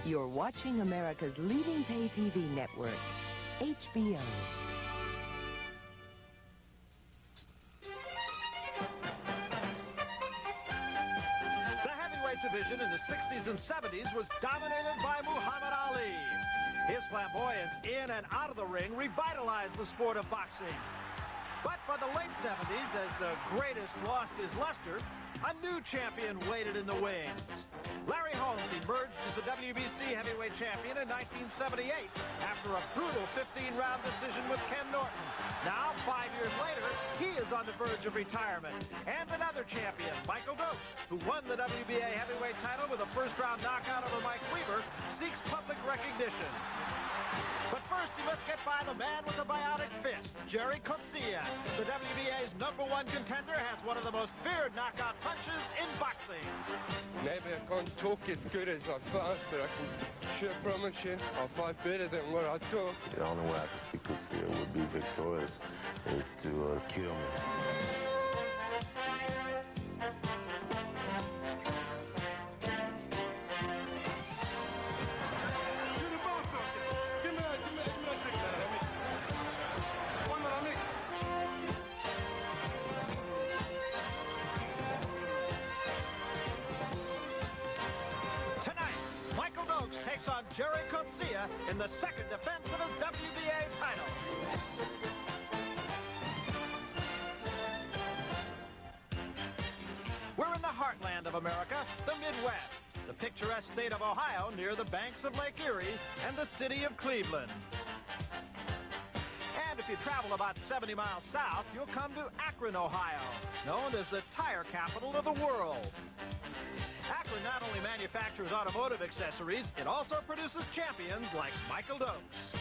You're watching America's leading pay TV network, HBO. The heavyweight division in the 60s and 70s was dominated by Muhammad Ali. His flamboyance in and out of the ring revitalized the sport of boxing. But by the late 70s, as the greatest lost his luster, a new champion waited in the wings. Larry Holmes emerged as the WBC heavyweight champion in 1978 after a brutal 15-round decision with Ken Norton. Now, 5 years later, he is on the verge of retirement. And another champion, Michael Dokes, who won the WBA heavyweight title with a first-round knockout over Mike Weaver, seeks public recognition. But first, he must get by the man with the bionic fist, Gerrie Coetzee. The WBA's #1 contender has one of the most feared knockout punches in boxing. Maybe I can't talk as good as I fight, but I can sure promise you I'll fight better than what I talk. The only way I can see Coetzee would be victorious is to kill me. Takes on Gerrie Coetzee in the second defense of his WBA title. We're in the heartland of America, the Midwest, the picturesque state of Ohio near the banks of Lake Erie and the city of Cleveland. And if you travel about 70 miles south, you'll come to Akron, Ohio, known as the tire capital of the world. Akron not only manufactures automotive accessories, it also produces champions like Michael Dokes.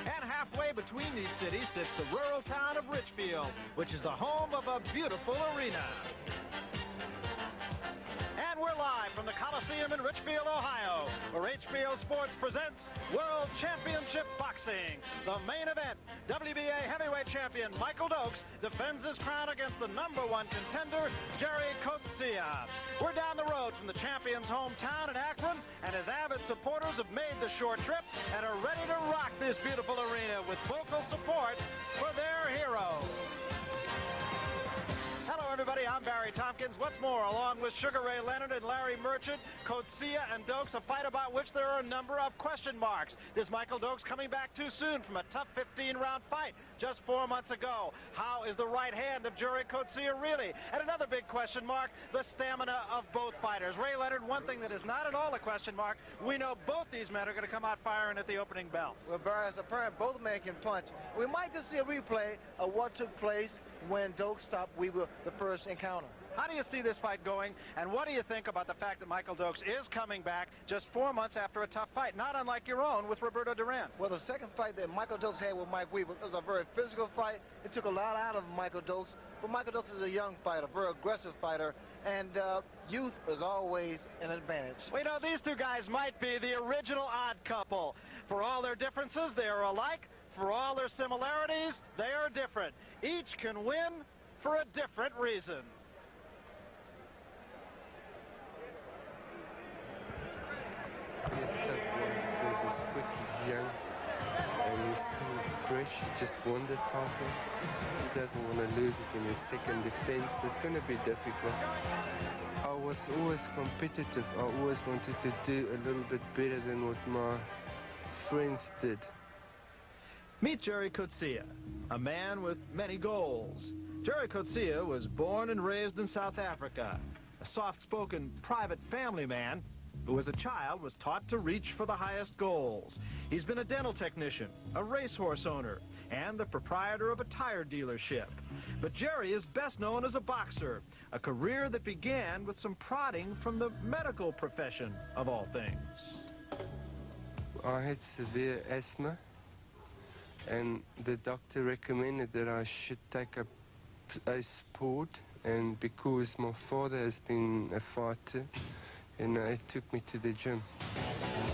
And halfway between these cities sits the rural town of Richfield, which is the home of a beautiful arena. And we're live from the Coliseum in Richfield, Ohio, where HBO Sports presents World Championship Boxing. The main event, WBA heavyweight champion Michael Dokes defends his crown against the #1 contender, Gerrie Coetzee. We're down the road from the champion's hometown in Akron, and his avid supporters have made the short trip and are ready to rock this beautiful arena with vocal support for their hero. Hello, everybody. I'm Barry Tompkins. What's more, along with Sugar Ray Leonard and Larry Merchant, Coetzee and Dokes, a fight about which there are a number of question marks. Is Michael Dokes coming back too soon from a tough 15-round fight just 4 months ago? How is the right hand of Gerrie Coetzee really? And another big question mark, the stamina of both fighters. Ray Leonard, one thing that is not at all a question mark, we know both these men are going to come out firing at the opening bell. Well, Barry, it's apparent both men can punch. We might just see a replay of what took place when Dokes stopped Weaver the first encounter. How do you see this fight going, and what do you think about the fact that Michael Dokes is coming back just 4 months after a tough fight, not unlike your own with Roberto Duran? Well, the second fight that Michael Dokes had with Mike Weaver was a very physical fight. It took a lot out of Michael Dokes, but Michael Dokes is a young fighter, a very aggressive fighter, and youth is always an advantage. Well, you know, these two guys might be the original odd couple. For all their differences, they are alike. For all their similarities, they are different. Each can win for a different reason. Be a tough one because he's quick, he's young, and he's still fresh. He just won the title. He doesn't want to lose it in his second defense. It's going to be difficult. I was always competitive. I always wanted to do a little bit better than what my friends did. Meet Gerrie Coetzee, a man with many goals. Gerrie Coetzee was born and raised in South Africa, a soft-spoken private family man who as a child was taught to reach for the highest goals. He's been a dental technician, a racehorse owner, and the proprietor of a tire dealership. But Gerrie is best known as a boxer, a career that began with some prodding from the medical profession, of all things. I had severe asthma, and the doctor recommended that I should take up a sport, and because my father has been a fighter, and it took me to the gym.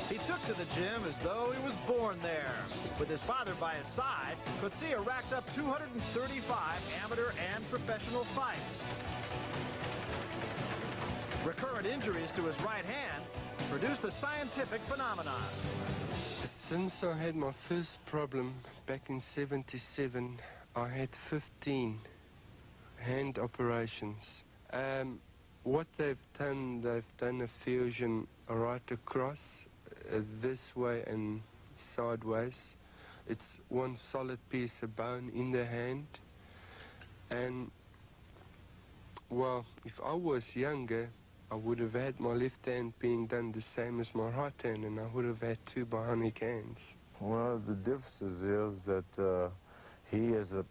He took to the gym as though he was born there. With his father by his side, Coetzee racked up 235 amateur and professional fights. Recurrent injuries to his right hand produced a scientific phenomenon. Since I had my first problem back in '77, I had 15 hand operations. What they've done a fusion right across, this way and sideways. It's one solid piece of bone in the hand. And, well, if I was younger, I would have had my left hand being done the same as my right hand, and I would have had 2 bionic hands. Well, the difference is that he is a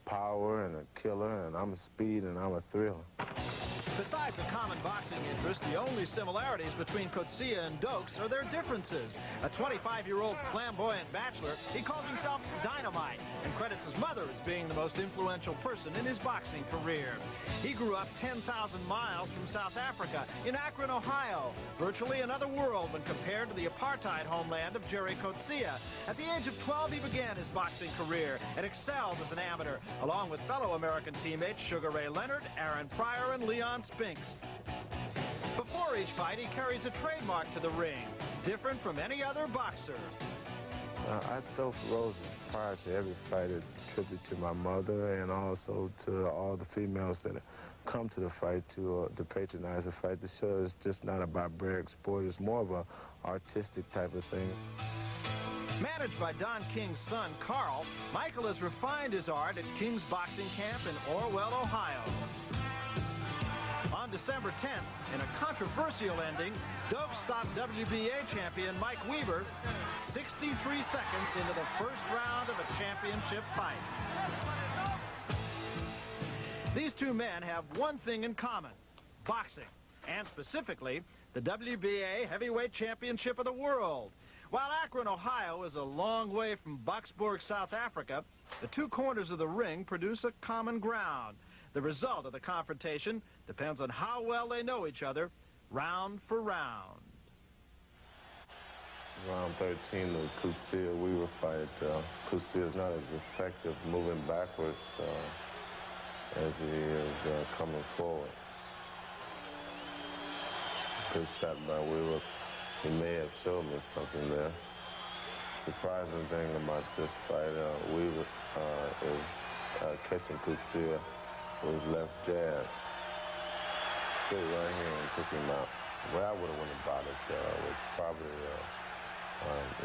power and a killer, and I'm a speed and I'm a thrill. Besides a common boxing interest, the only similarities between Coetzee and Dokes are their differences. A 25-year-old flamboyant bachelor, he calls himself Dynamite and credits his mother as being the most influential person in his boxing career. He grew up 10,000 miles from South Africa in Akron, Ohio, virtually another world when compared to the apartheid homeland of Gerrie Coetzee. At the age of 12, he began his boxing career and excelled as an amateur, along with fellow American teammates Sugar Ray Leonard, Aaron Pryor, and Leon Spinks. Before each fight, he carries a trademark to the ring, different from any other boxer. I throw roses prior to every fight, a tribute to my mother and also to all the females that come to the fight to patronize the fight. The show is just not a barbaric sport. It's more of a artistic type of thing. Managed by Don King's son, Carl, Michael has refined his art at King's Boxing Camp in Orwell, Ohio. On December 10th, in a controversial ending, Dokes stopped WBA champion Mike Weaver 63 seconds into the first round of a championship fight. These two men have one thing in common: boxing, and specifically the WBA Heavyweight Championship of the World. While Akron, Ohio is a long way from Boksburg, South Africa, the two corners of the ring produce a common ground. The result of the confrontation depends on how well they know each other, round for round. Round 13, the Coetzee Weaver fight. Coetzee is not as effective moving backwards as he is coming forward. Good shot by Weaver. He may have showed me something there. Surprising thing about this fight, Weaver is catching Coetzee with his left jab. Straight right here and took him out. Where I would have went about it was probably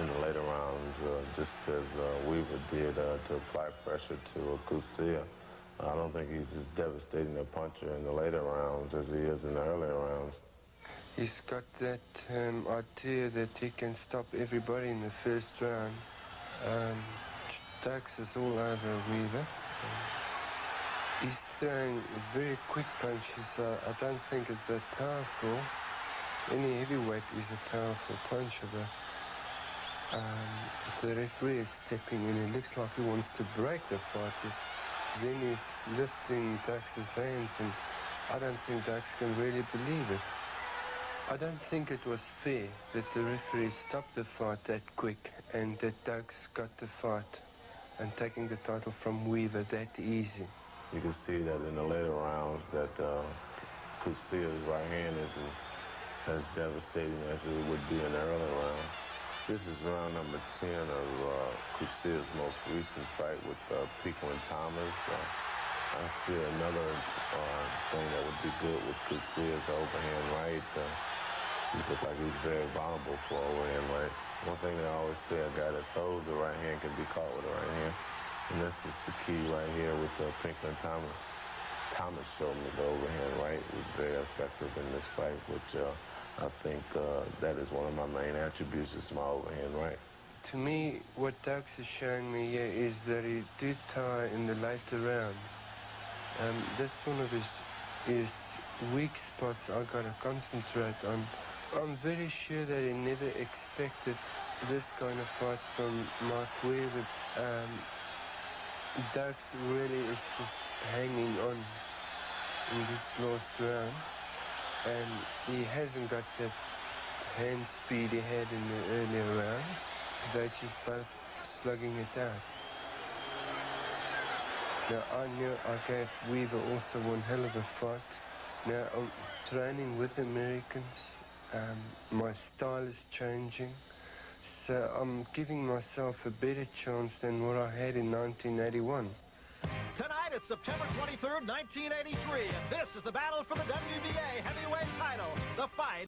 in the later rounds, just as Weaver did to apply pressure to Coetzee. I don't think he's as devastating a puncher in the later rounds as he is in the earlier rounds. He's got that idea that he can stop everybody in the first round. Dokes is all over Weaver. He's throwing very quick punches. I don't think it's that powerful. Any heavyweight is a powerful puncher, but if the referee is stepping in, it looks like he wants to break the fight. Then he's lifting Dokes' hands, and I don't think Dokes can really believe it. I don't think it was fair that the referee stopped the fight that quick and that Dokes got the fight and taking the title from Weaver that easy. You can see that in the later rounds that Coetzee's right hand is as devastating as it would be in the early rounds. This is round number 10 of Coetzee's most recent fight with Pico and Thomas. I feel another thing that would be good with Coetzee is the overhand right. He looks like he's very vulnerable for overhand right. One thing they always say, a guy that throws the right hand can be caught with the right hand. And that's just the key right here with Pinker and Thomas. Thomas showed me the overhand right was very effective in this fight, which I think that is one of my main attributes is my overhand right. To me, what Dokes is showing me here is that he did tie in the later rounds. That's one of his weak spots I gotta concentrate on. I'm very sure that he never expected this kind of fight from Mike Weaver. Dokes really is just hanging on in this last round, and he hasn't got that hand speed he had in the earlier rounds. They're just both slugging it out. Now, I knew I gave Weaver also one hell of a fight. Now, I'm training with Americans. My style is changing. So I'm giving myself a better chance than what I had in 1981. Tonight, it's September 23rd, 1983, and this is the battle for the WBA heavyweight title. The fight.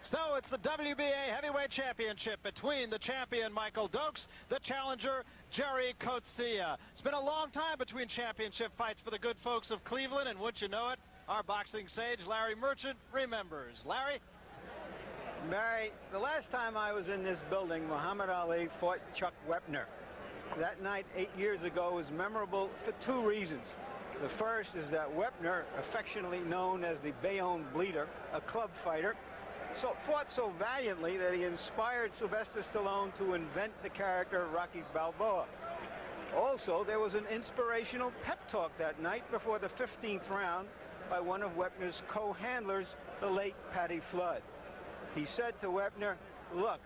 So it's the WBA Heavyweight Championship between the champion Michael Dokes, the challenger Gerrie Coetzee. It's been a long time between championship fights for the good folks of Cleveland, and wouldn't you know it, our boxing sage Larry Merchant remembers. Larry? Barry, the last time I was in this building, Muhammad Ali fought Chuck Wepner. That night 8 years ago was memorable for two reasons. The first is that Wepner, affectionately known as the Bayonne Bleeder, a club fighter, fought so valiantly that he inspired Sylvester Stallone to invent the character Rocky Balboa. Also, there was an inspirational pep talk that night before the 15th round by one of Wepner's co-handlers, the late Patty Flood. He said to Wepner, "Look,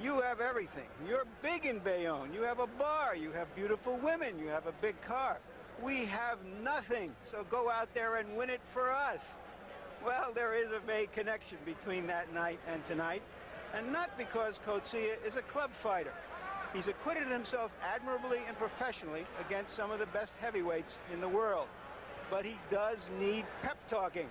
you have everything. You're big in Bayonne. You have a bar. You have beautiful women. You have a big car. We have nothing, so go out there and win it for us." Well, there is a vague connection between that night and tonight, and not because Coetzee is a club fighter. He's acquitted himself admirably and professionally against some of the best heavyweights in the world. But he does need pep talking.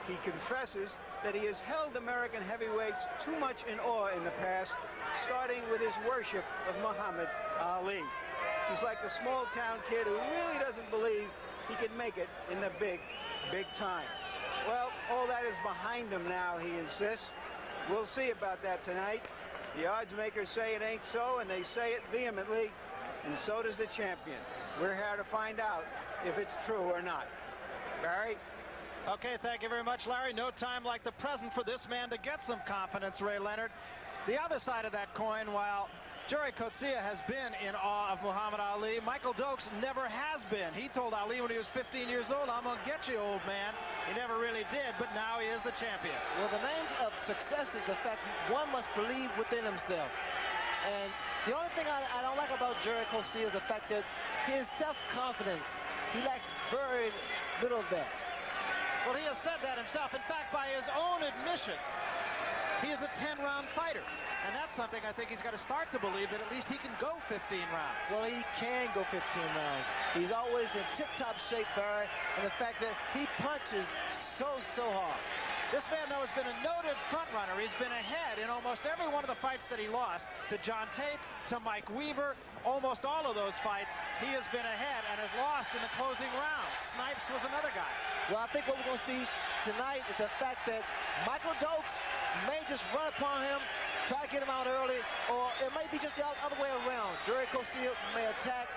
He confesses that he has held American heavyweights too much in awe in the past, starting with his worship of Muhammad Ali. He's like the small-town kid who really doesn't believe he can make it in the big, big time. Well, all that is behind him now, he insists. We'll see about that tonight. The odds makers say it ain't so, and they say it vehemently, and so does the champion. We're here to find out if it's true or not. Barry? Okay, thank you very much, Larry. No time like the present for this man to get some confidence, Ray Leonard. The other side of that coin, while Gerrie Coetzee has been in awe of Muhammad Ali, Michael Dokes never has been. He told Ali when he was 15 years old, "I'm going to get you, old man." He never really did, but now he is the champion. Well, the name of success is the fact that one must believe within himself. And the only thing I don't like about Gerrie Coetzee is the fact that his self-confidence, he lacks very little of that. Well, he has said that himself. In fact, by his own admission, he is a 10-round fighter. And that's something I think he's got to start to believe, that at least he can go 15 rounds. Well, he can go 15 rounds. He's always in tip-top shape, Barry, and the fact that he punches so hard. This man, though, has been a noted front-runner. He's been ahead in almost every one of the fights that he lost, to John Tate, to Mike Weaver. Almost all of those fights, he has been ahead and has lost in the closing rounds. Snipes was another guy. Well, I think what we're going to see tonight is the fact that Michael Dokes may just run upon him, try to get him out early, or it may be just the other way around. Gerrie Coetzee may attack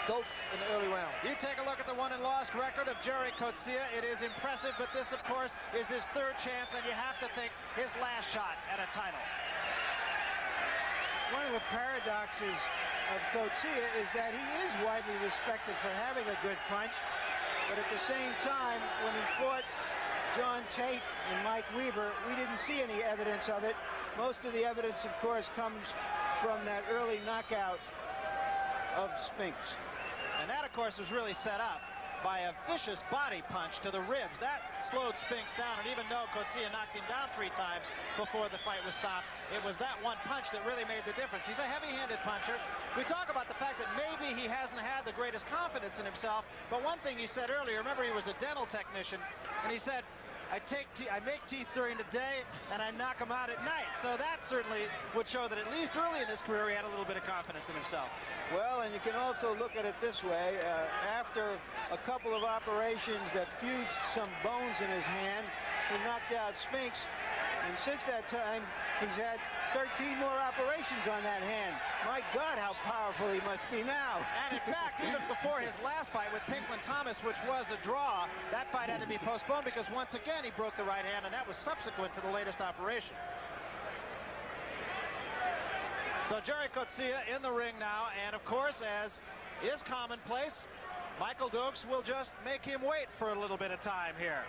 Dokes in the early round. You take a look at the won and lost record of Gerrie Coetzee. It is impressive, but this, of course, is his third chance, and you have to think his last shot at a title. One of the paradoxes of Coetzee is that he is widely respected for having a good punch, but at the same time, when he fought John Tate and Mike Weaver, we didn't see any evidence of it. Most of the evidence, of course, comes from that early knockout of Spinks. And that, of course, was really set up by a vicious body punch to the ribs. That slowed Spinks down, and even though Coetzee knocked him down 3 times before the fight was stopped, it was that one punch that really made the difference. He's a heavy-handed puncher. We talk about the fact that maybe he hasn't had the greatest confidence in himself, but one thing he said earlier, remember he was a dental technician, and he said, I make teeth during the day, and I knock them out at night. So that certainly would show that at least early in his career, he had a little bit of confidence in himself. Well, and you can also look at it this way. After a couple of operations that fused some bones in his hand, he knocked out Spinks. And since that time, he's had 13 more operations on that hand. My God, how powerful he must be now. And in fact, even before his last fight with Pinklon Thomas, which was a draw, that fight had to be postponed because once again he broke the right hand, and that was subsequent to the latest operation. So Gerrie Coetzee in the ring now, and of course, as is commonplace, Michael Dokes will just make him wait for a little bit of time here.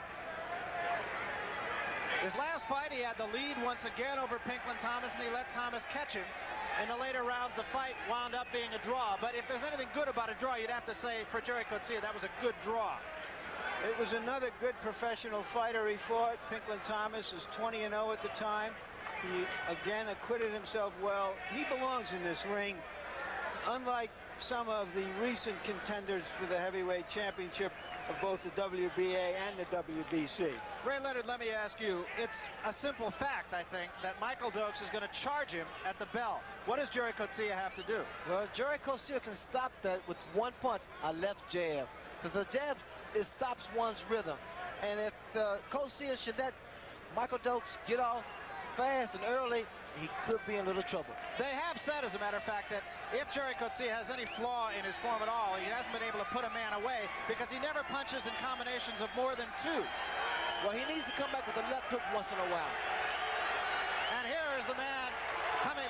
His last fight, he had the lead once again over Pinklon Thomas, and he let Thomas catch him. In the later rounds, the fight wound up being a draw. But if there's anything good about a draw, you'd have to say for Gerrie Coetzee, that was a good draw. It was another good professional fighter he fought. Pinklon Thomas is 20-0 at the time. He, again, acquitted himself well. He belongs in this ring. Unlike some of the recent contenders for the heavyweight championship of both the WBA and the WBC. Ray Leonard, let me ask you, it's a simple fact, I think, that Michael Dokes is going to charge him at the bell. What does Gerrie Coetzee have to do? Well, Gerrie Coetzee can stop that with one punch, a left jab. Because the jab, it stops one's rhythm. And if Coetzee should let Michael Dokes get off fast and early, he could be in a little trouble. They have said, as a matter of fact, that if Gerrie Coetzee has any flaw in his form at all, he hasn't been able to put a man away because he never punches in combinations of more than 2. Well, he needs to come back with a left hook once in a while. And here is the man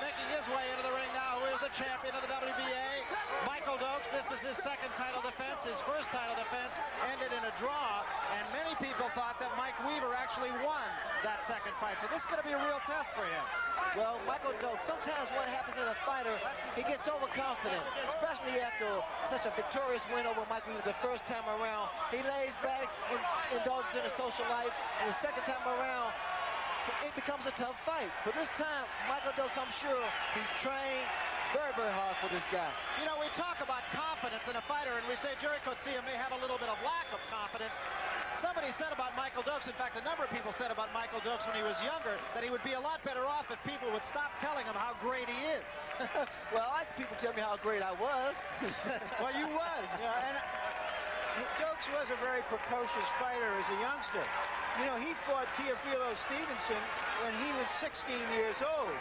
making his way into the ring now, who is the champion of the WBA, Michael Dokes. This is his second title defense. His first title defense ended in a draw, and many people thought that Mike Weaver actually won that second fight. So this is going to be a real test for him. Well, Michael Dokes, sometimes what happens in a fighter, he gets overconfident, especially after such a victorious win over Mike Weaver the first time around. He lays back and indulges in a social life, and the second time around, it becomes a tough fight. But this time, Michael Dokes, I'm sure, he trained very, very hard for this guy. You know, we talk about confidence in a fighter, and we say Gerrie Coetzee may have a little bit of lack of confidence. Somebody said about Michael Dokes, in fact, a number of people said about Michael Dokes when he was younger, that he would be a lot better off if people would stop telling him how great he is. Well, I like people tell me how great I was. Well, you was. Yeah, and Dokes was a very precocious fighter as a youngster. You know, he fought Teofilo Stevenson when he was 16 years old.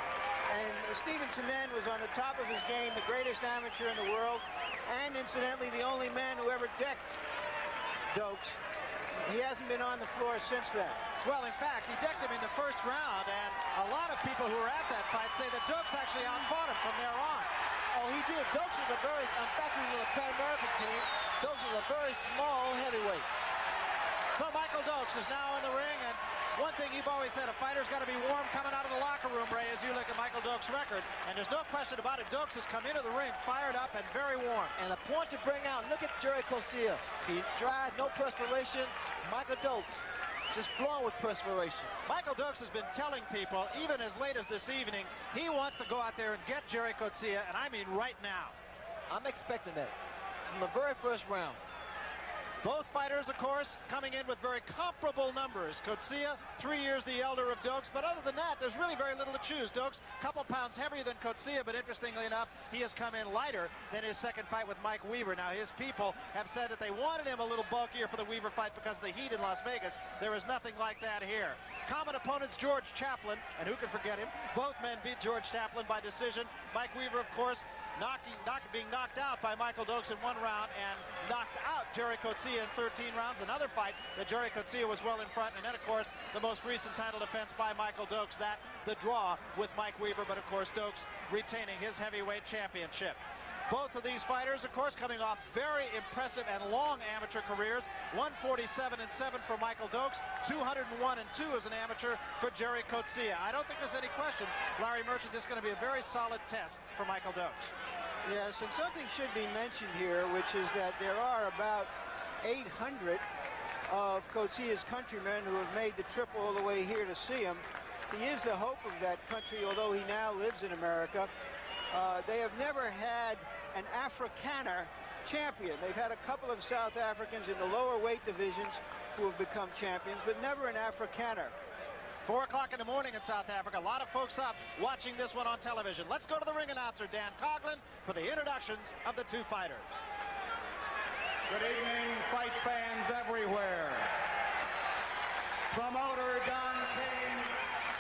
And Stevenson then was on the top of his game, the greatest amateur in the world, and incidentally, the only man who ever decked Dokes. He hasn't been on the floor since then. Well, in fact, he decked him in the first round, and a lot of people who were at that fight say that Dokes actually outfought him from there on. Oh, he did. Dokes was a very, in fact, he was a Pan-American team. Dokes was a very small heavyweight. So Michael Dokes is now in the ring, and one thing you've always said, a fighter's got to be warm coming out of the locker room, Ray, as you look at Michael Dokes' record. And there's no question about it, Dokes has come into the ring fired up and very warm. And a point to bring out, look at Gerrie Coetzee. He's dry, no perspiration. Michael Dokes just flowing with perspiration. Michael Dokes has been telling people, even as late as this evening, he wants to go out there and get Gerrie Coetzee, and I mean right now. I'm expecting that from the very first round. Both fighters, of course, coming in with very comparable numbers. Coetzee, 3 years the elder of Dokes, but other than that, there's really very little to choose. Dokes, a couple pounds heavier than Coetzee, but interestingly enough, he has come in lighter than his second fight with Mike Weaver. Now, his people have said that they wanted him a little bulkier for the Weaver fight because of the heat in Las Vegas. There is nothing like that here. Common opponents, George Chaplin, and who can forget him? Both men beat George Chaplin by decision. Mike Weaver, of course, being knocked out by Michael Dokes in one round and knocked out Gerrie Coetzee in 13 rounds. Another fight that Gerrie Coetzee was well in front. And then, of course, the most recent title defense by Michael Dokes, the draw with Mike Weaver. But, of course, Dokes retaining his heavyweight championship. Both of these fighters, of course, coming off very impressive and long amateur careers. 147-7 for Michael Dokes, 201-2 as an amateur for Gerrie Coetzee. I don't think there's any question, Larry Merchant, this is going to be a very solid test for Michael Dokes. Yes, and something should be mentioned here, which is that there are about 800 of Coetzee's countrymen who have made the trip all the way here to see him. He is the hope of that country, although he now lives in America. They have never had an Afrikaner champion. They've had a couple of South Africans in the lower weight divisions who have become champions, but never an Afrikaner. 4 o'clock in the morning in South Africa. A lot of folks up watching this one on television. Let's go to the ring announcer, Dan Coughlin, for the introductions of the two fighters. Good evening, fight fans everywhere. Promoter Don King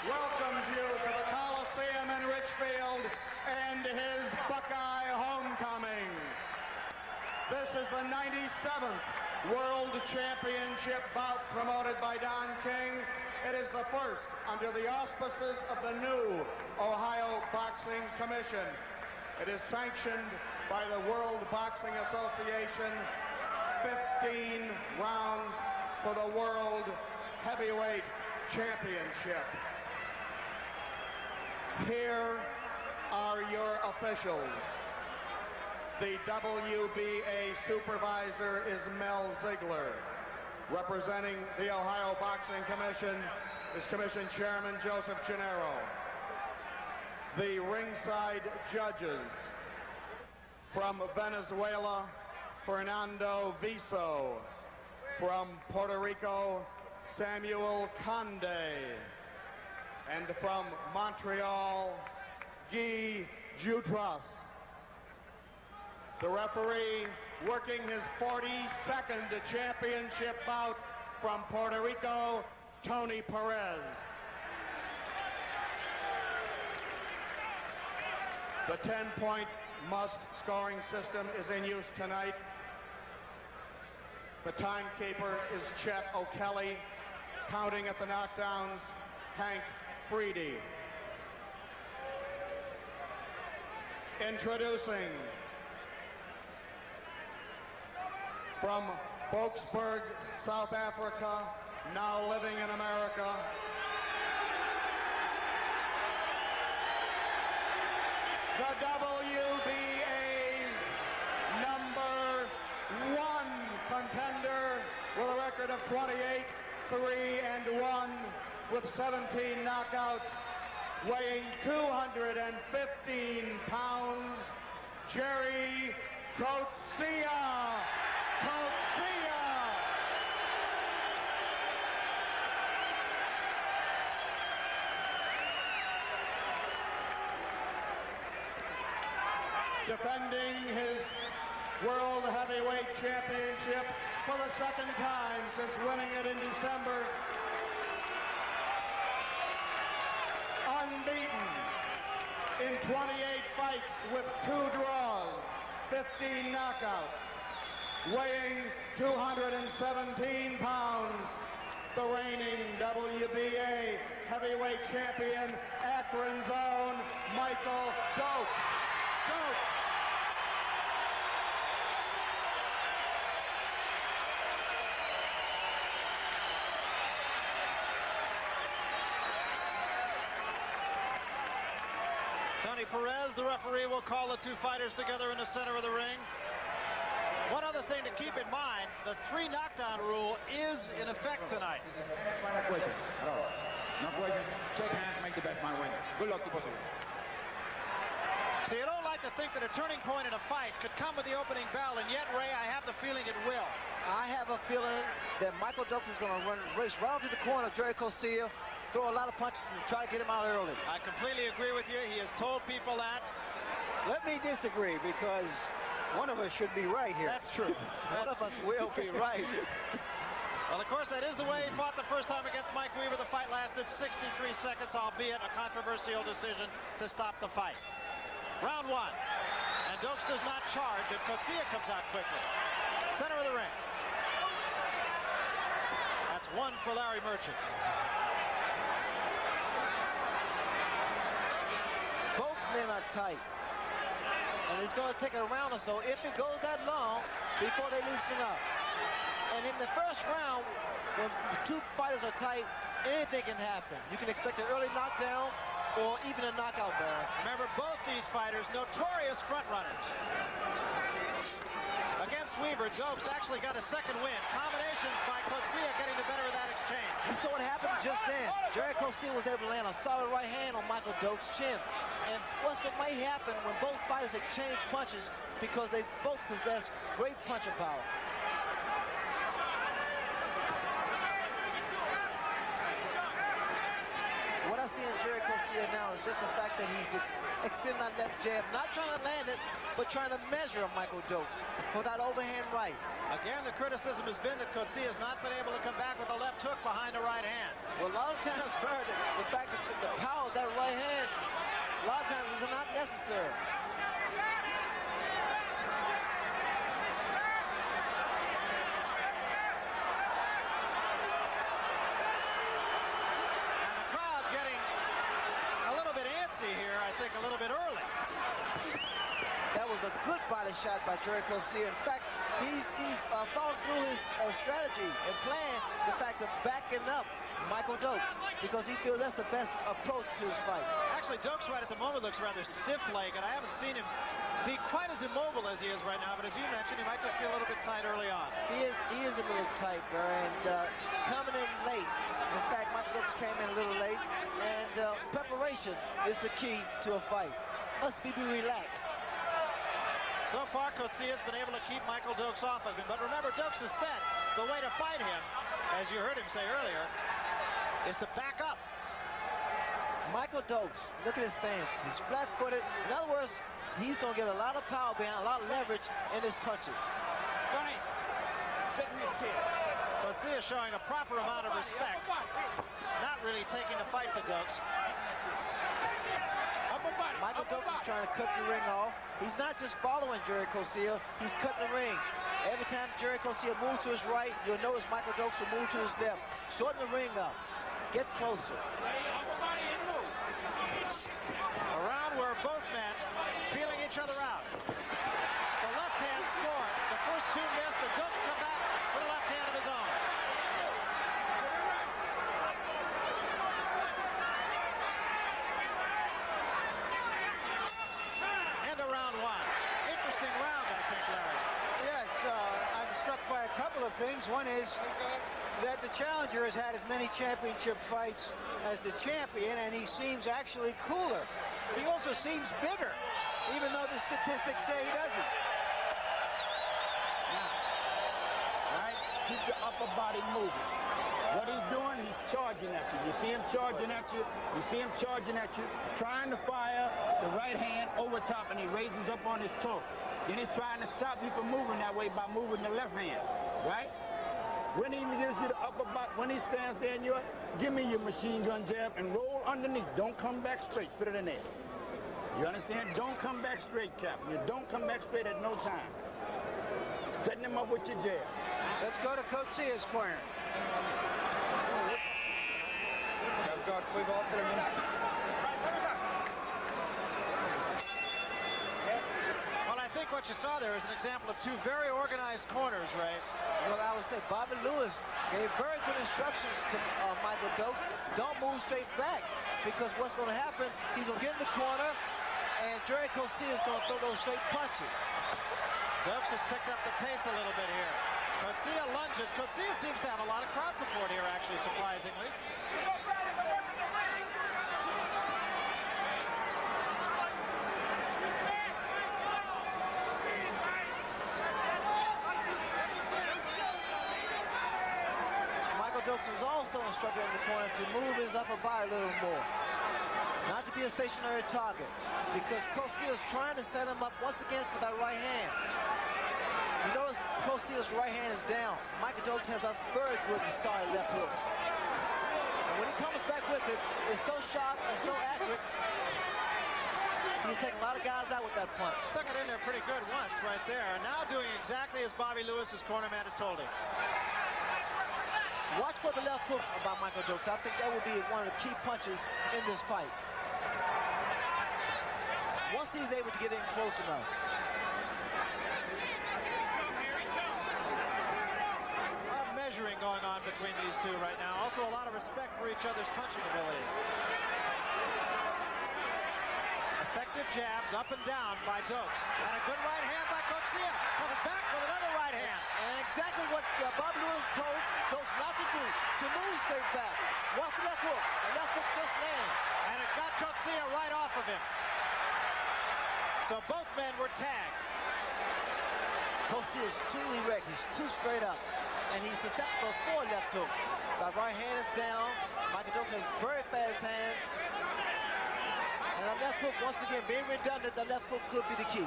welcomes you to the Coliseum Coliseum in Richfield and his Buckeye homecoming. This is the 97th World Championship bout promoted by Don King. It is the first under the auspices of the new Ohio Boxing Commission. It is sanctioned by the World Boxing Association. 15 rounds for the World Heavyweight Championship. Here are your officials. The WBA supervisor is Mel Ziegler. Representing the Ohio Boxing Commission is Commission Chairman Joseph Gennaro. The ringside judges from Venezuela, Fernando Viso. From Puerto Rico, Samuel Conde. And from Montreal, Guy Jutras. The referee working his 42nd championship bout from Puerto Rico, Tony Perez. The 10-point must scoring system is in use tonight. The timekeeper is Chet O'Kelly. Counting at the knockdowns, Hank Freedy. Introducing from Boksburg, South Africa, now living in America, the WBA's number 1 contender with a record of 28-3-1 with 17 knockouts, weighing 215 pounds, Gerrie Coetzee. Defending his World Heavyweight Championship for the second time since winning it in December. Unbeaten in 28 fights with 2 draws, 15 knockouts, weighing 217 pounds, the reigning WBA heavyweight champion, Akron's own Michael Dokes. Tony Perez, the referee, will call the two fighters together in the center of the ring. One other thing to keep in mind, the 3 knockdown rule is in effect tonight. No questions at all. No questions. Shake hands, make the best man win. Good luck to both of you. See, you don't like to think that a turning point in a fight could come with the opening bell, and yet, Ray, I have the feeling it will. I have a feeling that Michael Dokes is going to race right to the corner of Gerrie Coetzee, throw a lot of punches and try to get him out early. I completely agree with you. He has told people that. Let me disagree, because one of us should be right here. That's true. One of us will be right. Well, of course, that is the way he fought the first time against Mike Weaver. The fight lasted 63 seconds, albeit a controversial decision to stop the fight. Round 1. And Dokes does not charge, and Coetzee comes out quickly. Center of the ring. That's 1 for Larry Merchant. Both men are tight. And it's going to take a round or so, if it goes that long, before they loosen up. And in the first round, when the 2 fighters are tight, anything can happen. You can expect an early knockdown or even a knockout, Barry. Remember, both these fighters, notorious front runners. Against Weaver, Dokes actually got a second win. Combinations by Coetzee getting the better of that exchange. You saw what happened just then. Gerrie Coetzee was able to land a solid right hand on Michael Dokes' chin. And what's going to happen when both fighters exchange punches, because they both possess great punching power. What I see in Gerrie Coetzee now is just the fact that he's extending that left jab, not trying to land it, but trying to measure Michael Dokes for that overhand right. Again, the criticism has been that Coetzee has not been able to come back with a left hook behind the right hand. Well, a lot of times, Bird, the fact that the power of that right hand A lot of times it's not necessary. And the crowd getting a little bit antsy here, I think, a little bit early. That was a good body shot by Gerrie Coetzee. In fact, he's followed through his strategy and plan, the fact of backing up Michael Dokes, because he feels that's the best approach to his fight. Actually, Dokes right at the moment looks rather stiff-legged, and I haven't seen him be quite as immobile as he is right now, but as you mentioned, he might just be a little bit tight early on. He is a little tight, Barry, and coming in late. In fact, Michael Dokes came in a little late, and preparation is the key to a fight. Must be relaxed. So far, Coetzee has been able to keep Michael Dokes off of him. But remember, Dokes has said the way to fight him, as you heard him say earlier, is to back up. Michael Dokes, look at his stance. He's flat-footed. In other words, he's going to get a lot of power behind, a lot of leverage in his punches. Sonny, sit in your chair. Coetzee is showing a proper amount of respect. Not really taking the fight to Dokes. Michael Dokes is trying to cut the ring off. He's not just following Gerrie Coetzee, he's cutting the ring. Every time Gerrie Coetzee moves to his right, you'll notice Michael Dokes will move to his left. Shorten the ring up. Get closer. A round where both men feeling each other out. The left hand scored. The first two missed, and Dokes come back with a left hand of his own. Round one. Interesting round, I think, Larry. Yes, I'm struck by a couple of things. One is that the challenger has had as many championship fights as the champion, and he seems actually cooler. He also seems bigger, even though the statistics say he doesn't. Now, right? Keep the upper body moving. What he's doing, he's charging at you. You see him charging at you. You see him charging at you, trying to fire the right hand over top, and he raises up on his toe. Then he's trying to stop you from moving that way by moving the left hand, right? When he gives you the upper body, when he stands there and you're, give me your machine gun jab and roll underneath. Don't come back straight. Put it in there. You understand? Don't come back straight, Captain. You don't come back straight at no time. Setting him up with your jab. Let's go to Coetzee's corner. Well, I think what you saw there is an example of two very organized corners, Ray. Well, I would say Bobby Lewis gave very good instructions to Michael Dokes. Don't move straight back, because what's going to happen, he's going to get in the corner, and Gerrie Coetzee is going to throw those straight punches. Dokes has picked up the pace a little bit here. Coetzee lunges. Coetzee seems to have a lot of crowd support here, actually, surprisingly. Michael Dokes was also instructed in the corner to move his upper body a little more. Not to be a stationary target, because Coetzee is trying to set him up once again for that right hand. You notice Coetzee's right hand is down. Michael Dokes has a very good and solid left hook. And when he comes back with it, it's so sharp and so accurate. He's taking a lot of guys out with that punch. Stuck it in there pretty good once right there. Now doing exactly as Bobby Lewis's cornerman had told him. Watch for the left hook by Michael Dokes. I think that will be one of the key punches in this fight. Once he's able to get in close enough. Measuring going on between these two right now. Also a lot of respect for each other's punching abilities. Effective jabs up and down by Dokes. And a good right hand by Coetzee. Comes back with another right hand. And exactly what Bob Lewis told Dokes not to do, to move straight back. Watch the left hook. The left hook just landed. And it got Coetzee right off of him. So both men were tagged. Coetzee is too erect. He's too straight up. And he's susceptible for a left hook. The right hand is down. Michael Dokes has very fast hands. And the left hook, once again, being redundant, the left hook could be the key.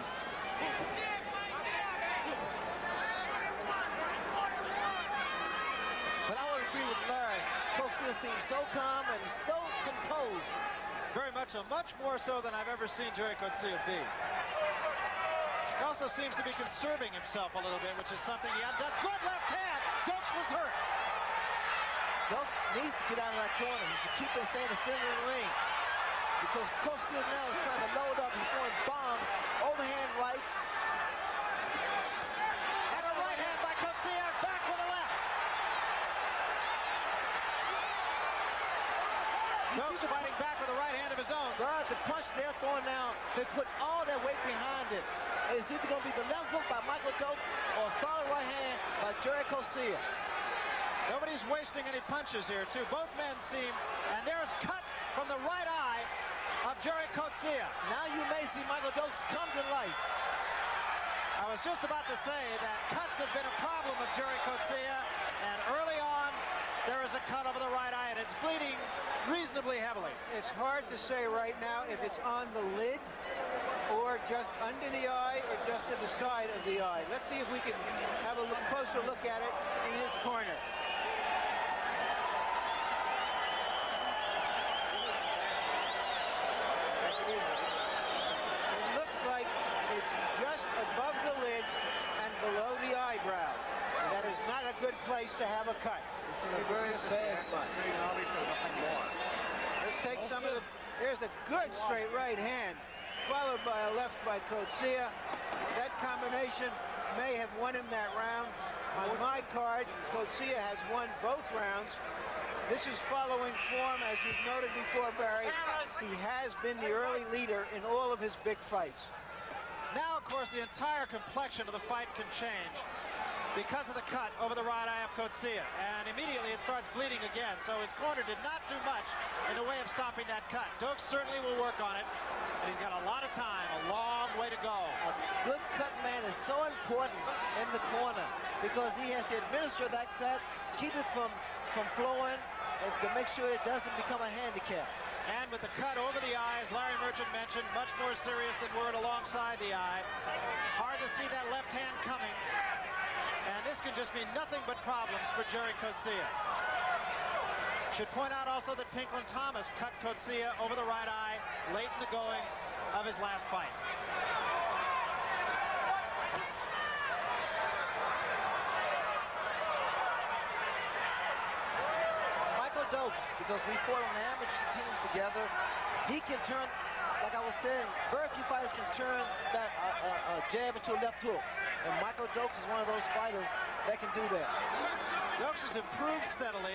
But I would agree with Larry. Coetzee seems so calm and so composed. Very much so, much more so than I've ever seen Gerrie Coetzee be. He also seems to be conserving himself a little bit, which is something he had done. Good left hand. Dokes was hurt. Dokes needs to get out of that corner. He should keep it, stay in the center of the ring. Because Coetzee now is trying to load up. He's throwing bombs, overhand rights. And a right hand by Coetzee, back with a left. Dokes fighting back with a right hand of his own. Guard, the punch they're throwing now, they put all their weight behind it. It's either going to be the left hook by Michael Dokes or a solid right hand by Gerrie Coetzee. Nobody's wasting any punches here, too. Both men seem, and there's cut from the right eye of Gerrie Coetzee. Now you may see Michael Dokes come to life. I was just about to say that cuts have been a problem of Gerrie Coetzee, and early on, there is a cut over the right eye, and it's bleeding reasonably heavily. It's hard to say right now if it's on the lid or just under the eye or just to the side of the eye. Let's see if we can have a closer look at it in his corner. It looks like it's just above the lid and below the eyebrow. That is not a good place to have a cut. It's in a very bad spot. Let's take some of the... There's a good straight right hand, followed by a left by Coetzee. That combination may have won him that round. On my card, Coetzee has won both rounds. This is following form, as you've noted before, Barry. He has been the early leader in all of his big fights. Now, of course, the entire complexion of the fight can change because of the cut over the right eye of Coetzee. And immediately it starts bleeding again. So his corner did not do much in the way of stopping that cut. Dokes certainly will work on it. And he's got a lot of time, a long way to go. A good cut man is so important in the corner because he has to administer that cut, keep it from flowing, and to make sure it doesn't become a handicap. And with the cut over the eye, as Larry Merchant mentioned, much more serious than word alongside the eye. Hard to see that left hand coming. And this can just mean nothing but problems for Gerrie Coetzee. Should point out also that Pinklon Thomas cut Coetzee over the right eye late in the going of his last fight. Michael Dokes, because we fought on amateur teams together, he can turn, like I was saying, very few fighters can turn that jab into a left hook. And Michael Dokes is one of those fighters that can do that. Dokes has improved steadily.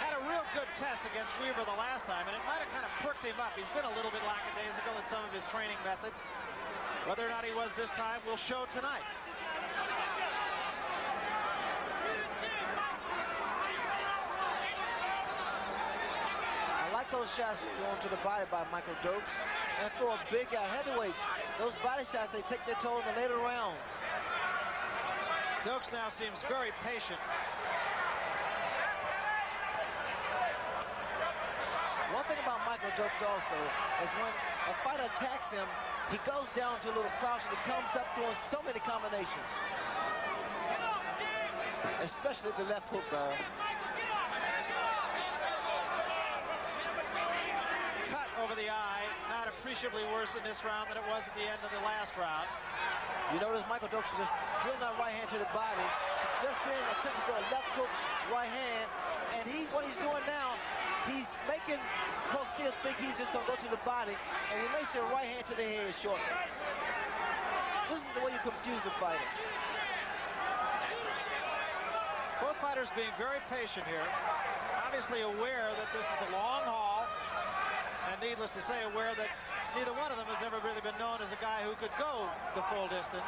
Had a real good test against Weaver the last time, and it might have kind of perked him up. He's been a little bit lackadaisical in some of his training methods. Whether or not he was this time will show tonight. I like those shots going to the body by Michael Dokes. And for a big heavyweight, those body shots, they take their toll in the later rounds. Dokes now seems very patient. One thing about Michael Dokes also is when a fighter attacks him, he goes down to a little crouch and he comes up throwing so many combinations. Especially the left hook, Barry. Cut over the eye, not appreciably worse in this round than it was at the end of the last round. You notice Michael Dokes just drilling that right hand to the body. Just then attempting to go left hook, right hand. And what he's doing now, he's making Coetzee think he's just going to go to the body. And he makes a right hand to the head shortly. This is the way you confuse the fighter. Both fighters being very patient here. Obviously aware that this is a long haul. And needless to say, aware that neither one of them has ever really been known as a guy who could go the full distance.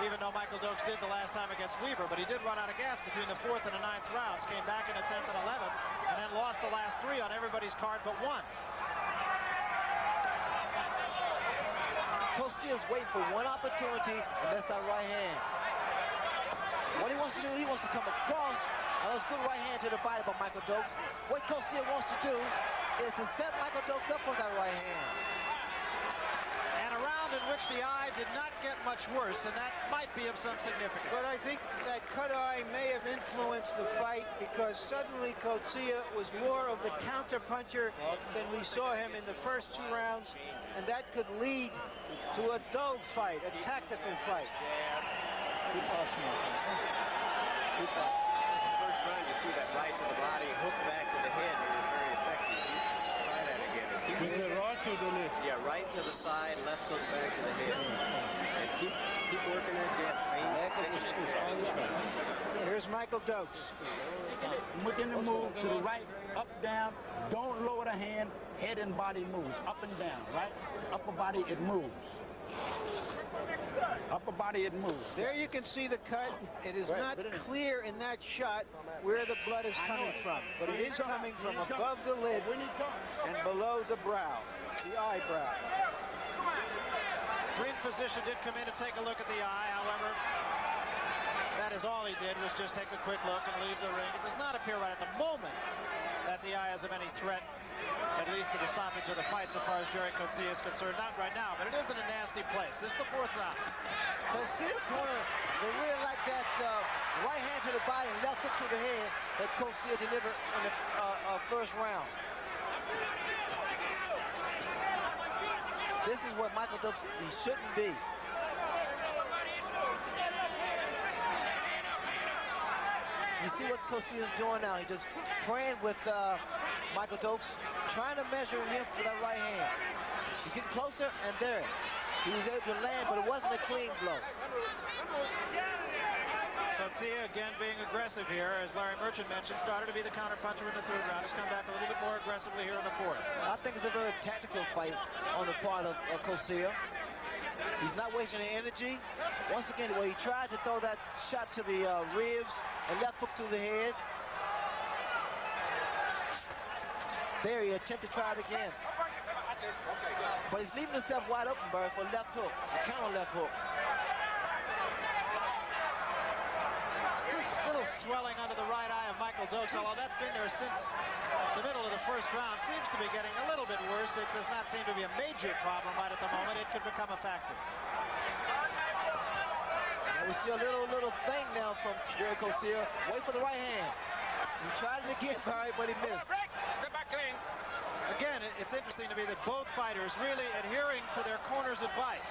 Even though Michael Dokes did the last time against Weaver, but he did run out of gas between the 4th and the 9th rounds. Came back in the 10th and 11th, and then lost the last 3 on everybody's card but one. Coetzee is waiting for one opportunity, and that's that right hand. What he wants to do, he wants to come across. That was a good right hand to the body by Michael Dokes. What Coetzee wants to do is to set Michael Dokes up with that right hand. And around round in which the eye did not get much worse, and that might be of some significance. But I think that cut eye may have influenced the fight because suddenly Coetzee was more of the counter puncher than we saw him in the first 2 rounds, and that could lead to a dull fight, a tactical fight. The first round, you threw that right to the body, hooked back to the head, and it was very effective. Try that again. Right to the left. Yeah, right to the side, left hook back to the head. And keep working that jab. Here's Michael Dokes. Making the move to the right, up, down. Don't lower the hand. Head and body moves. Up and down, right? Upper body, it moves. Upper body, it moves. There you can see the cut. It is not clear in that shot where the blood is coming from, but it is coming from above the lid and below the brow, the eyebrow. Green physician did come in to take a look at the eye, however, that is all he did was just take a quick look and leave the ring. It does not appear right at the moment that the eye is of any threat, at least to the stoppage of the fight so far as Gerrie Coetzee is concerned. Not right now, but it is in a nasty place. This is the 4th round. Coetzee corner, they really like that right hand to the body and left hook to the head that Coetzee delivered in the first round. This is what Michael Dokes, he shouldn't be. You see what Coetzee is doing now. He's just praying with Michael Dokes, trying to measure him for that right hand. He's getting closer, and there. He was able to land, but it wasn't a clean blow. Coetzee again being aggressive here, as Larry Merchant mentioned, started to be the counterpuncher in the 3rd round. He's come back a little bit more aggressively here in the 4th. I think it's a very tactical fight on the part of Coetzee. He's not wasting any energy. Once again, the way he tried to throw that shot to the ribs and left hook to the head. There, he attempted to try it again. But he's leaving himself wide open, Barry, for left hook, a counter left hook. Little swelling under the right eye of Michael Dokes, although that's been there since the middle of the 1st round. Seems to be getting a little bit worse. It does not seem to be a major problem right at the moment. It could become a factor. And we see a little thing now from Gerrie Coetzee. Wait for the right hand. He tried it again, Barry, but he missed. Step back clean. Again, it's interesting to me that both fighters really adhering to their corner's advice.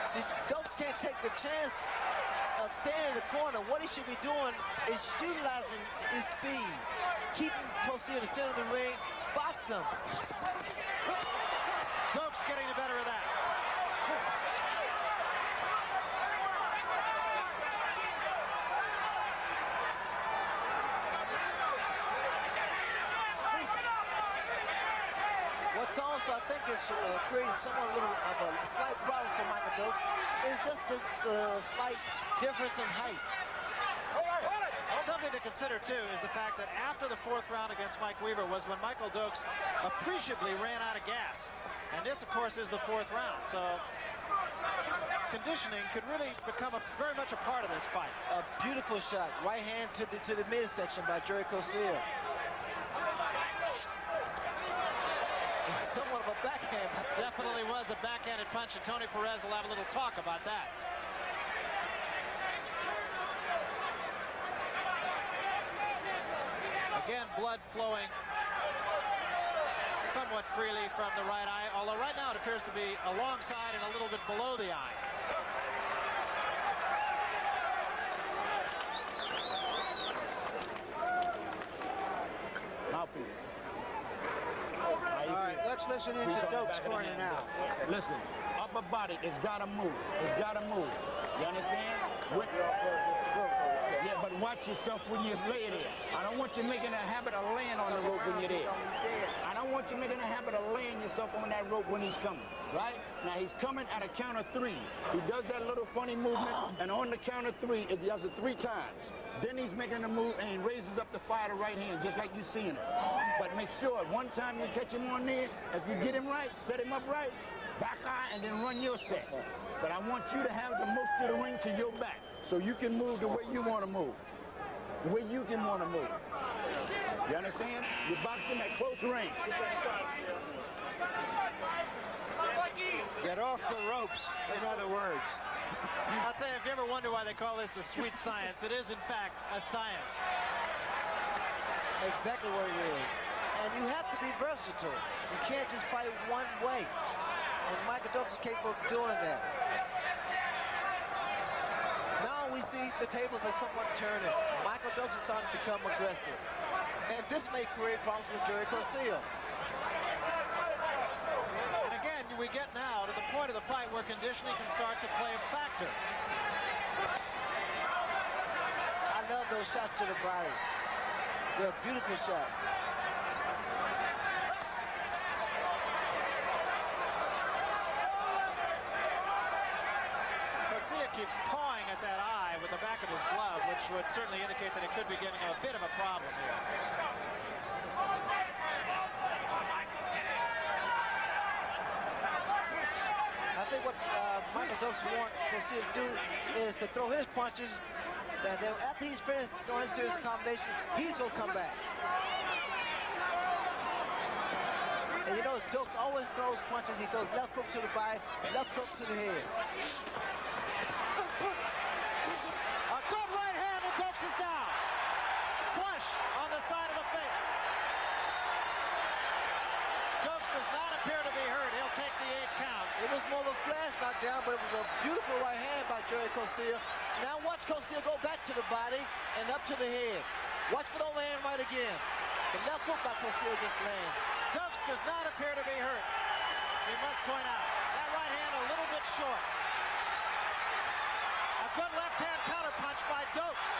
See, Dokes can't take the chance of staying in the corner. What he should be doing is utilizing his speed, keeping Coetzee in the center of the ring, box him. Dokes getting the better of that. What's also, I think, is creating somewhat a little of a slight problem for Michael Dokes is just the slight difference in height. Something to consider, too, is the fact that after the 4th round against Mike Weaver was when Michael Dokes appreciably ran out of gas. And this, of course, is the 4th round. So conditioning could really become very much a part of this fight. A beautiful shot. Right hand to the midsection by Gerrie Coetzee. Somewhat of a backhand. Definitely was a backhanded punch, and Tony Perez will have a little talk about that. Again, blood flowing somewhat freely from the right eye, although right now it appears to be alongside and a little bit below the eye. All right, let's listen into Dokes' corner now. Listen, upper body, it's got to move. It's got to move. You understand? Yeah, but watch yourself when you lay there. I don't want you making a habit of laying on the rope when you're there. I don't want you making a habit of laying yourself on that rope when he's coming, right? Now, he's coming at a count of 3. He does that little funny movement, and on the count of 3, he does it 3 times. Then he's making a move, and he raises up the fire to right hand, just like you're seeing it. But make sure, one time you catch him on there, if you get him right, set him up right, back eye, and then run your set. But I want you to have the most of the ring to your back, so you can move the way you want to move. The way you can want to move. You understand? You're boxing at close range. Get off. off the ropes, in other words. I'll tell you, if you ever wonder why they call this the sweet science, it is, in fact, a science. Exactly what it is. And you have to be versatile. You can't just fight one way. And Michael Dokes is capable of doing that. Now we see the tables are somewhat turning. Michael Dokes is starting to become aggressive. And this may create problems for Gerrie Coetzee. And again, we get now to the point of the fight where conditioning can start to play a factor. I love those shots to the body. They're beautiful shots. Coetzee keeps pawing at that eye with the back of his glove, which would certainly indicate that it could be giving him a bit of a problem here. I think what Michael Dokes wants Coetzee to do is to throw his punches, and then after he's finished throwing his series of combinations, he's going to come back. And you notice Dokes always throws punches. He throws left hook to the body, left hook to the head. A good right hand, and Dokes is down. Flush on the side of the face. Dokes does not appear to be hurt. He'll take the 8 count. It was more of a flash knockdown, but it was a beautiful right hand by Gerrie Coetzee. Now watch Coetzee go back to the body and up to the head. Watch for the overhand right again. The left hook by Coetzee just landed. Dokes does not appear to be hurt. We must point out that right hand a little bit short. A good left hand counter punch by Dokes.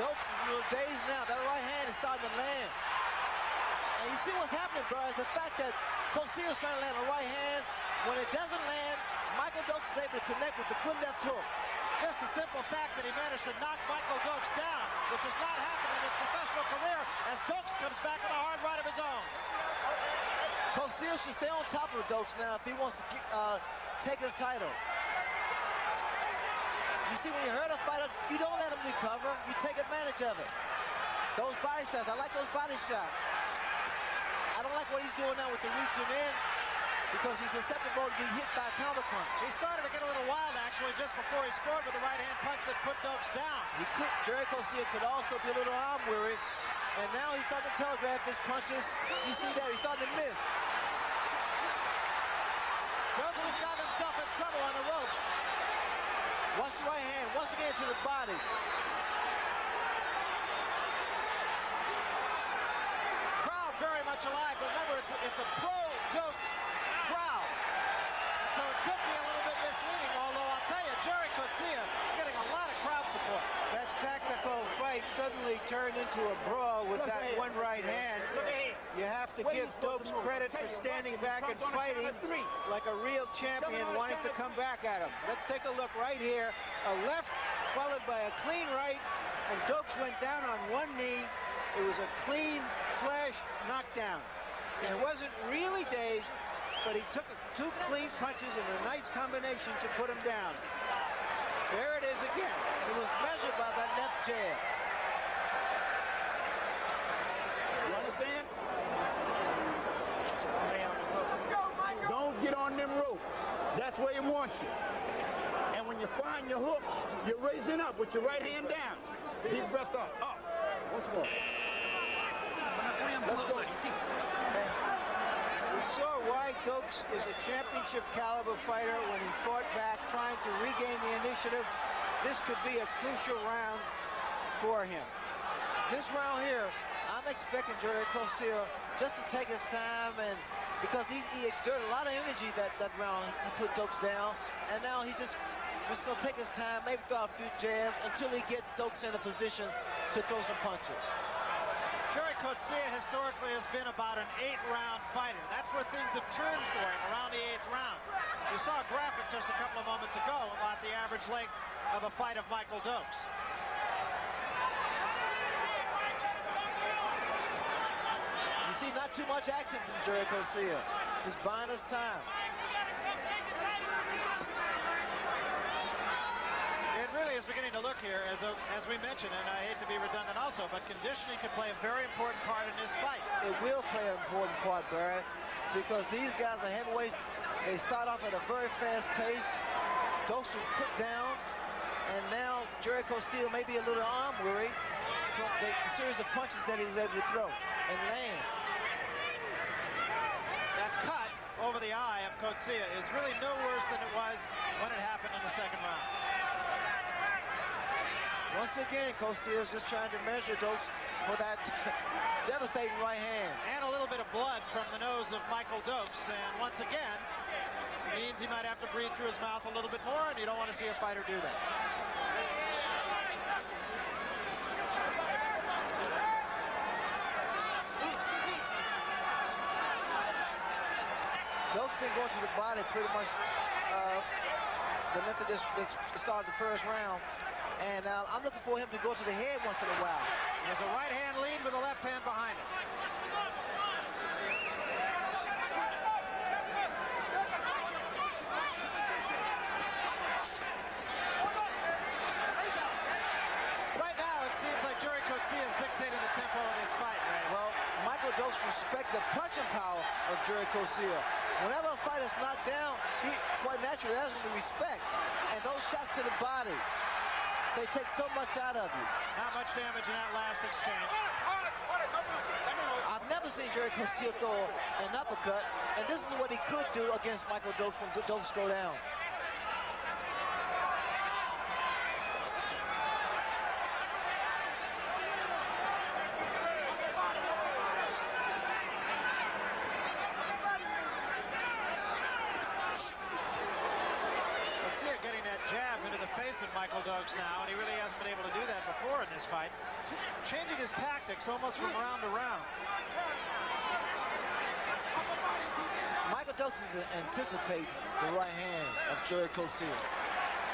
Dokes is a little dazed now. That right hand is starting to land. And you see what's happening, bro, is the fact that Coetzee is trying to land a right hand. When it doesn't land, Michael Dokes is able to connect with the good left hook. Just the simple fact that he managed to knock Michael Dokes down, which has not happened in his professional career, as Dokes comes back with a hard right of his own. Coetzee should stay on top of Dokes now if he wants to take his title. You see, when you hurt a fighter, you don't let him recover. You take advantage of it. Those body shots, I like those body shots. I don't like what he's doing now with the reaching in, because he's susceptible to be hit by a counter punch. He started to get a little wild, actually, just before he scored with the right-hand punch that put Dokes down. Gerrie Coetzee could also be a little arm weary, and now he's starting to telegraph his punches. You see that? He's starting to miss. Dokes has got himself in trouble on the ropes. Watch the right hand, once again to the body. Crowd very much alive. Remember, it's a pro-Dokes crowd. And so it could be a little bit misleading, although I'll tell you, Gerrie Coetzee is getting a lot of crowd support. That tactical fight suddenly turned into a brawl with that one right hand. You have to give Dokes credit for standing back and fighting like a real champion wanting to come back at him. Let's take a look right here. A left followed by a clean right, and Dokes went down on one knee. It was a clean flash knockdown. He wasn't really dazed, but he took 2 clean punches and a nice combination to put him down. There it is again. It was measured by that left jab. You understand? Don't get on them ropes. That's where he wants you. And when you find your hook, you're raising up with your right hand down. Deep breath up. Up. Once more. Let's go. We saw why Dokes is a championship caliber fighter when he fought back, trying to regain the initiative. This could be a crucial round for him. This round here, I'm expecting Gerrie Coetzee just to take his time, and because he exerted a lot of energy that round. He put Dokes down, and now he's just going to take his time, maybe throw a few jabs until he gets Dokes in a position to throw some punches. Gerrie Coetzee historically has been about an 8-round fighter. That's where things have turned for him, around the 8th round. You saw a graphic just a couple of moments ago about the average length of a fight of Michael Dokes. You see not too much action from Gerrie Coetzee, just buying us time. In really is beginning to look here, as we mentioned, and I hate to be redundant also, but conditioning could play a very important part in this fight. It will play an important part, Barry, because these guys are heavyweights. They start off at a very fast pace. Dokes was put down, and now Gerrie Coetzee may be a little arm weary from the series of punches that he was able to throw and land. That cut over the eye of Coetzee is really no worse than it was when it happened in the second round. Once again, Coetzee is just trying to measure Dokes for that devastating right hand. And a little bit of blood from the nose of Michael Dokes. And once again, means he might have to breathe through his mouth a little bit more, and you don't want to see a fighter do that. Dokes been going to the body pretty much the length of this start of the first round. And I'm looking for him to go to the head once in a while. There's a right hand lead with a left hand behind it. Right now, it seems like Gerrie Coetzee is dictating the tempo of this fight, Ray. Well, Michael Dokes respects the punching power of Gerrie Coetzee. Whenever a fighter's knocked down, he quite naturally has the respect. And those shots to the body, they take so much out of you. Not much damage in that last exchange. I've never seen Gerrie Coetzee throw an uppercut, and this is what he could do against Michael Dokes when Dokes go down. Of Michael Dokes now, and he really hasn't been able to do that before in this fight. Changing his tactics almost from round to round. Michael Dokes is anticipate the right hand of Gerrie Coetzee.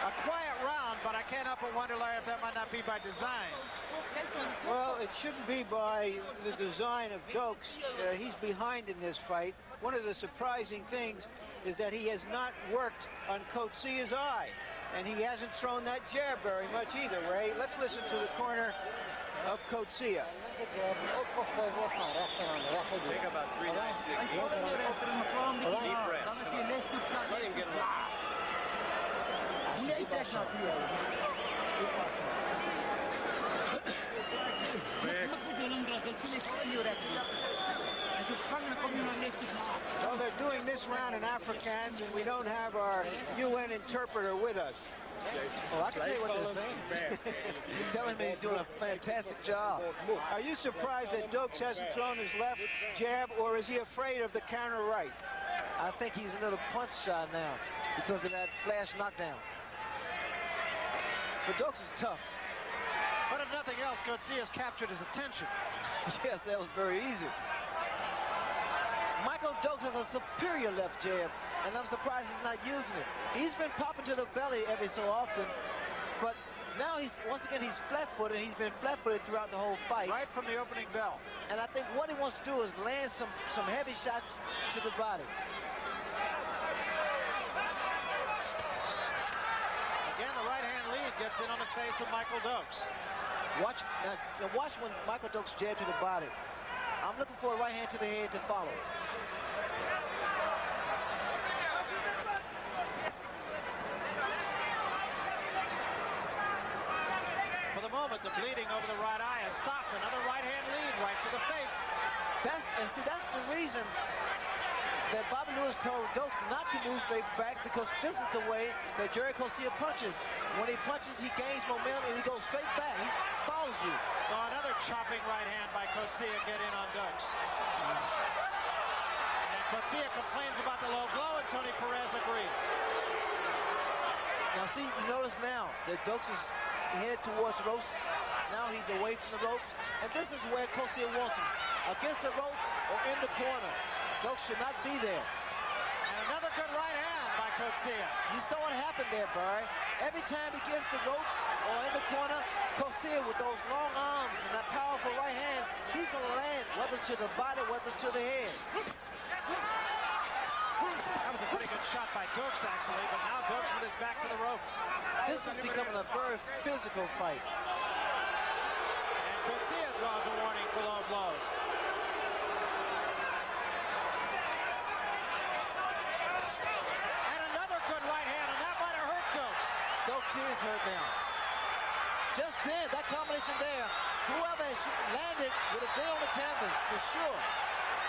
A quiet round, but I can't help but wonder, Larry, if that might not be by design. Well, it shouldn't be by the design of Dokes. He's behind in this fight. One of the surprising things is that he has not worked on Coetzee's eye. And he hasn't thrown that jab very much either, Ray. Let's listen to the corner of Coetzee. Take about 3 nice big deep breaths. Let him get Well, they're doing this round in Afrikaans, and we don't have our UN interpreter with us. Well, I can tell you what they're saying. You're telling me he's doing a fantastic job. Are you surprised that Dokes hasn't thrown his left jab, or is he afraid of the counter right? I think he's a little punch shy now because of that flash knockdown. But Dokes is tough. But if nothing else, Coetzee has captured his attention. Yes, that was very easy. Michael Dokes has a superior left jab, and I'm surprised he's not using it. He's been popping to the belly every so often, but now once again he's flat-footed. He's been flat-footed throughout the whole fight. Right from the opening bell. And I think what he wants to do is land some heavy shots to the body. Again, the right-hand lead gets in on the face of Michael Dokes. Watch when Michael Dokes jab to the body. I'm looking for a right hand to the head to follow. For the moment, the bleeding over the right eye has stopped. Another right-hand lead right to the face. That's the reason that Bobby Lewis told Dokes not to move straight back, because this is the way that Gerrie Coetzee punches. When he punches, he gains momentum and he goes straight back. He follows you. So another chopping right hand by Coetzee get in on Dokes. And Coetzee complains about the low blow, and Tony Perez agrees. Now see, you notice now that Dokes is headed towards the ropes. Now he's away from the ropes. And this is where Coetzee wants him. Against the ropes or in the corner. Dokes should not be there. And another good right hand by Coetzee. You saw what happened there, Barry. Every time he gets the ropes or in the corner, Coetzee with those long arms and that powerful right hand, he's going to land, whether it's to the body, whether it's to the head. That was a pretty good shot by Dokes, actually, but now Dokes with his back to the ropes. This is becoming a very physical fight. And Coetzee draws a warning for low blows. And another good right hand, and that might have hurt Dokes. Dokes is hurt now. Just then, that combination there, whoever has landed would have been on the canvas for sure.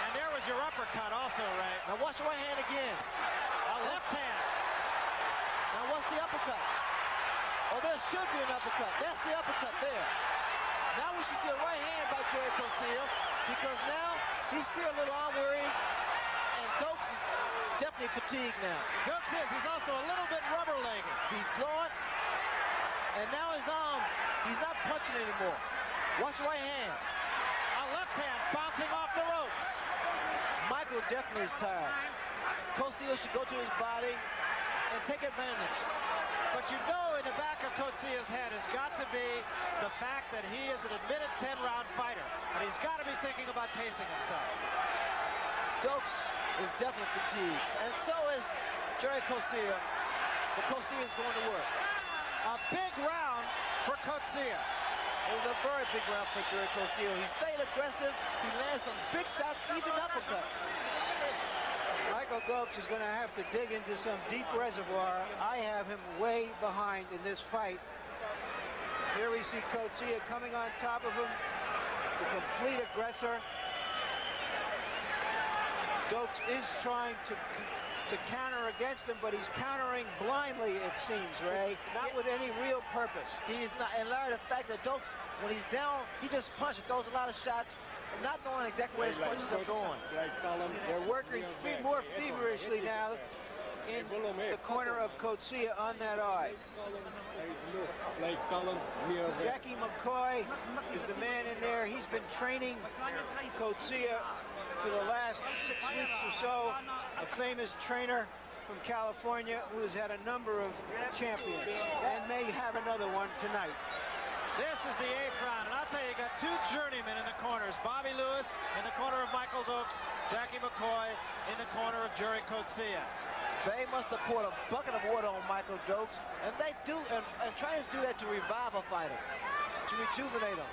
And there was your uppercut also, Ray. Now watch the right hand again. A left hand. Now watch the uppercut. Oh, there should be an uppercut. That's the uppercut there. Now we should see a right hand by Gerrie Coetzee, because now he's still a little arm weary, and Dokes is definitely fatigued now. Dokes is. He's also a little bit rubber-legged. He's blowing, and now his arms, he's not punching anymore. Watch the right hand. A left hand bouncing off the ropes. Michael definitely is tired. Coetzee should go to his body and take advantage. But you know in the back of Coetzee's head has got to be the fact that he is an admitted 10-round fighter. And he's got to be thinking about pacing himself. Dokes is definitely fatigued. And so is Gerrie Coetzee. But Coetzee is going to work. A big round for Coetzee. It was a very big round for Gerrie Coetzee. He stayed aggressive. He landed some big shots, even uppercuts. Michael Dokes is going to have to dig into some deep reservoir. I have him way behind in this fight. Here we see Coetzee coming on top of him, the complete aggressor. Dokes is trying to counter against him, but he's countering blindly, it seems, Ray, not with any real purpose. He's not, and Larry, the fact that Dokes, when he's down, he just punches, throws a lot of shots, and not knowing exactly where his punches are going. They're working more feverishly now in the corner of Coetzee on that eye. Jackie McCoy is the man in there. He's been training Coetzee for the last 6 weeks or so. A famous trainer from California who has had a number of champions and may have another one tonight. This is the 8th round, and I'll tell you, you got two journeymen in the corners. Bobby Lewis in the corner of Michael Dokes, Jackie McCoy in the corner of Gerrie Coetzee. They must have poured a bucket of water on Michael Dokes, and they do, and trainers do that to revive a fighter, to rejuvenate him.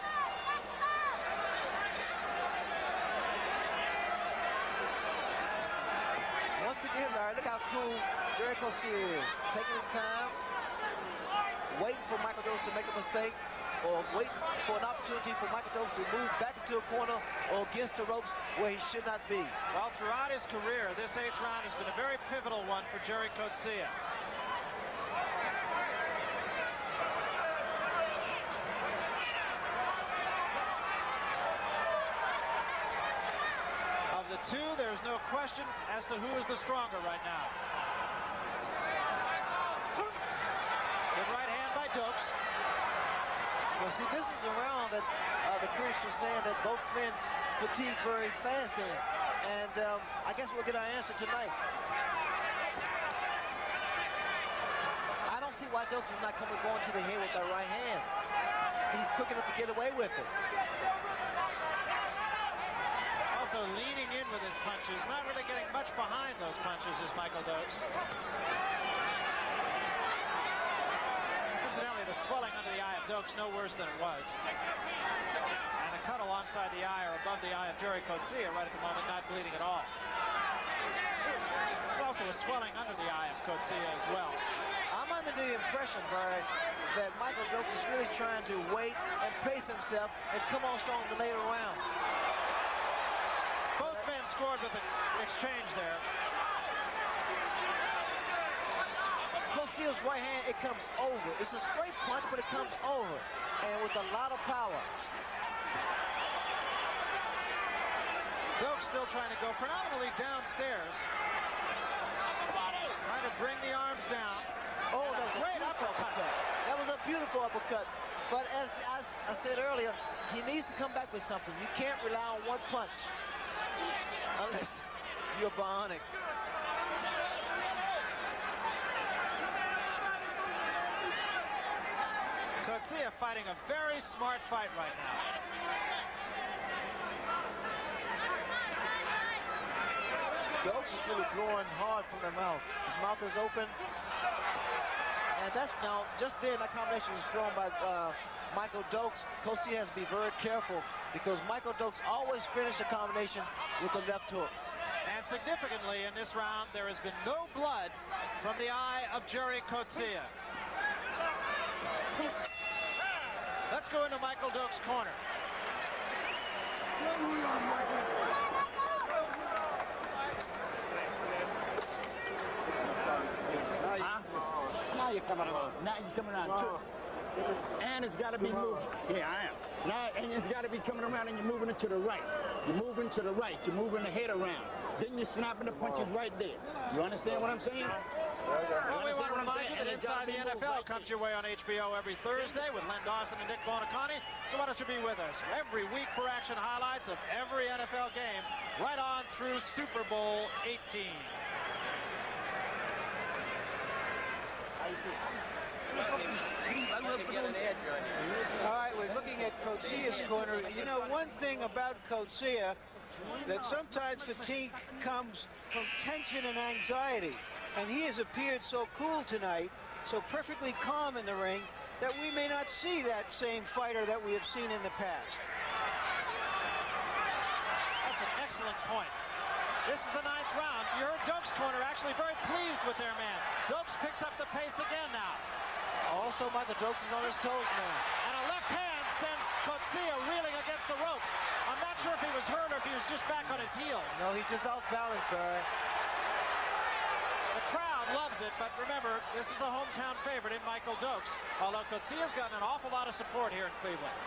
Once again, Larry, look how cool Gerrie Coetzee is. Taking his time, waiting for Michael Dokes to make a mistake, or waiting for an opportunity for Michael Dokes to move back into a corner or against the ropes where he should not be. Well, throughout his career, this 8th round has been a very pivotal one for Gerrie Coetzee. Of the two, there's no question as to who is the stronger right now. Good right hand by Dokes. Well, see, this is the round that the critics are saying that both men fatigue very fast in it. And I guess we'll get our answer tonight. I don't see why Dokes is not going to the head with that right hand. He's quick enough to get away with it. Also leaning in with his punches, not really getting much behind those punches is Michael Dokes. Incidentally, the swelling under the eye of Dokes no worse than it was. And the cut alongside the eye or above the eye of Gerrie Coetzee right at the moment, not bleeding at all. There's also a swelling under the eye of Coetzee as well. I'm under the impression, Barry, that Michael Dokes is really trying to wait and pace himself and come on strong in the later round. Both men scored with the exchange there. Coetzee's right hand, it comes over. It's a straight punch, but it comes over, and with a lot of power. Dokes still trying to go predominantly downstairs. Trying to bring the arms down. Oh, that was a great uppercut. That was a beautiful uppercut. But as I said earlier, he needs to come back with something. You can't rely on one punch unless you're bionic. Coetzee fighting a very smart fight right now. Dokes is really blowing hard from the mouth. His mouth is open. And that's now, just there, that combination was thrown by Michael Dokes. Coetzee has to be very careful because Michael Dokes always finished a combination with the left hook. And significantly in this round, there has been no blood from the eye of Gerrie Coetzee. Let's go into Michael Dokes' corner. Now you're coming around. Now you're coming around too. And it's got to be moving. Yeah, I am. Now, and it's got to be coming around and you're moving it to the right. You're moving to the right. You're moving the head around. Then you're snapping the punches right there. You understand what I'm saying? Well, we want to remind you that Inside the NFL comes your way on HBO every Thursday with Len Dawson and Nick Bonacani. So why don't you be with us every week for action highlights of every NFL game right on through Super Bowl 18. All right, we're looking at Coetzee's corner. You know, one thing about Coetzee, that sometimes fatigue comes from tension and anxiety. And he has appeared so cool tonight, so perfectly calm in the ring, that we may not see that same fighter that we have seen in the past. That's an excellent point. This is the 9th round. You heard Dokes' corner actually very pleased with their man. Dokes picks up the pace again now. Also, Michael Dokes is on his toes now. And a left hand sends Coetzee reeling against the ropes. I'm not sure if he was hurt or if he was just back on his heels. No, he's just off balance, Barry. The crowd loves it, but remember, this is a hometown favorite in Michael Dokes, although Coetzee has gotten an awful lot of support here in Cleveland.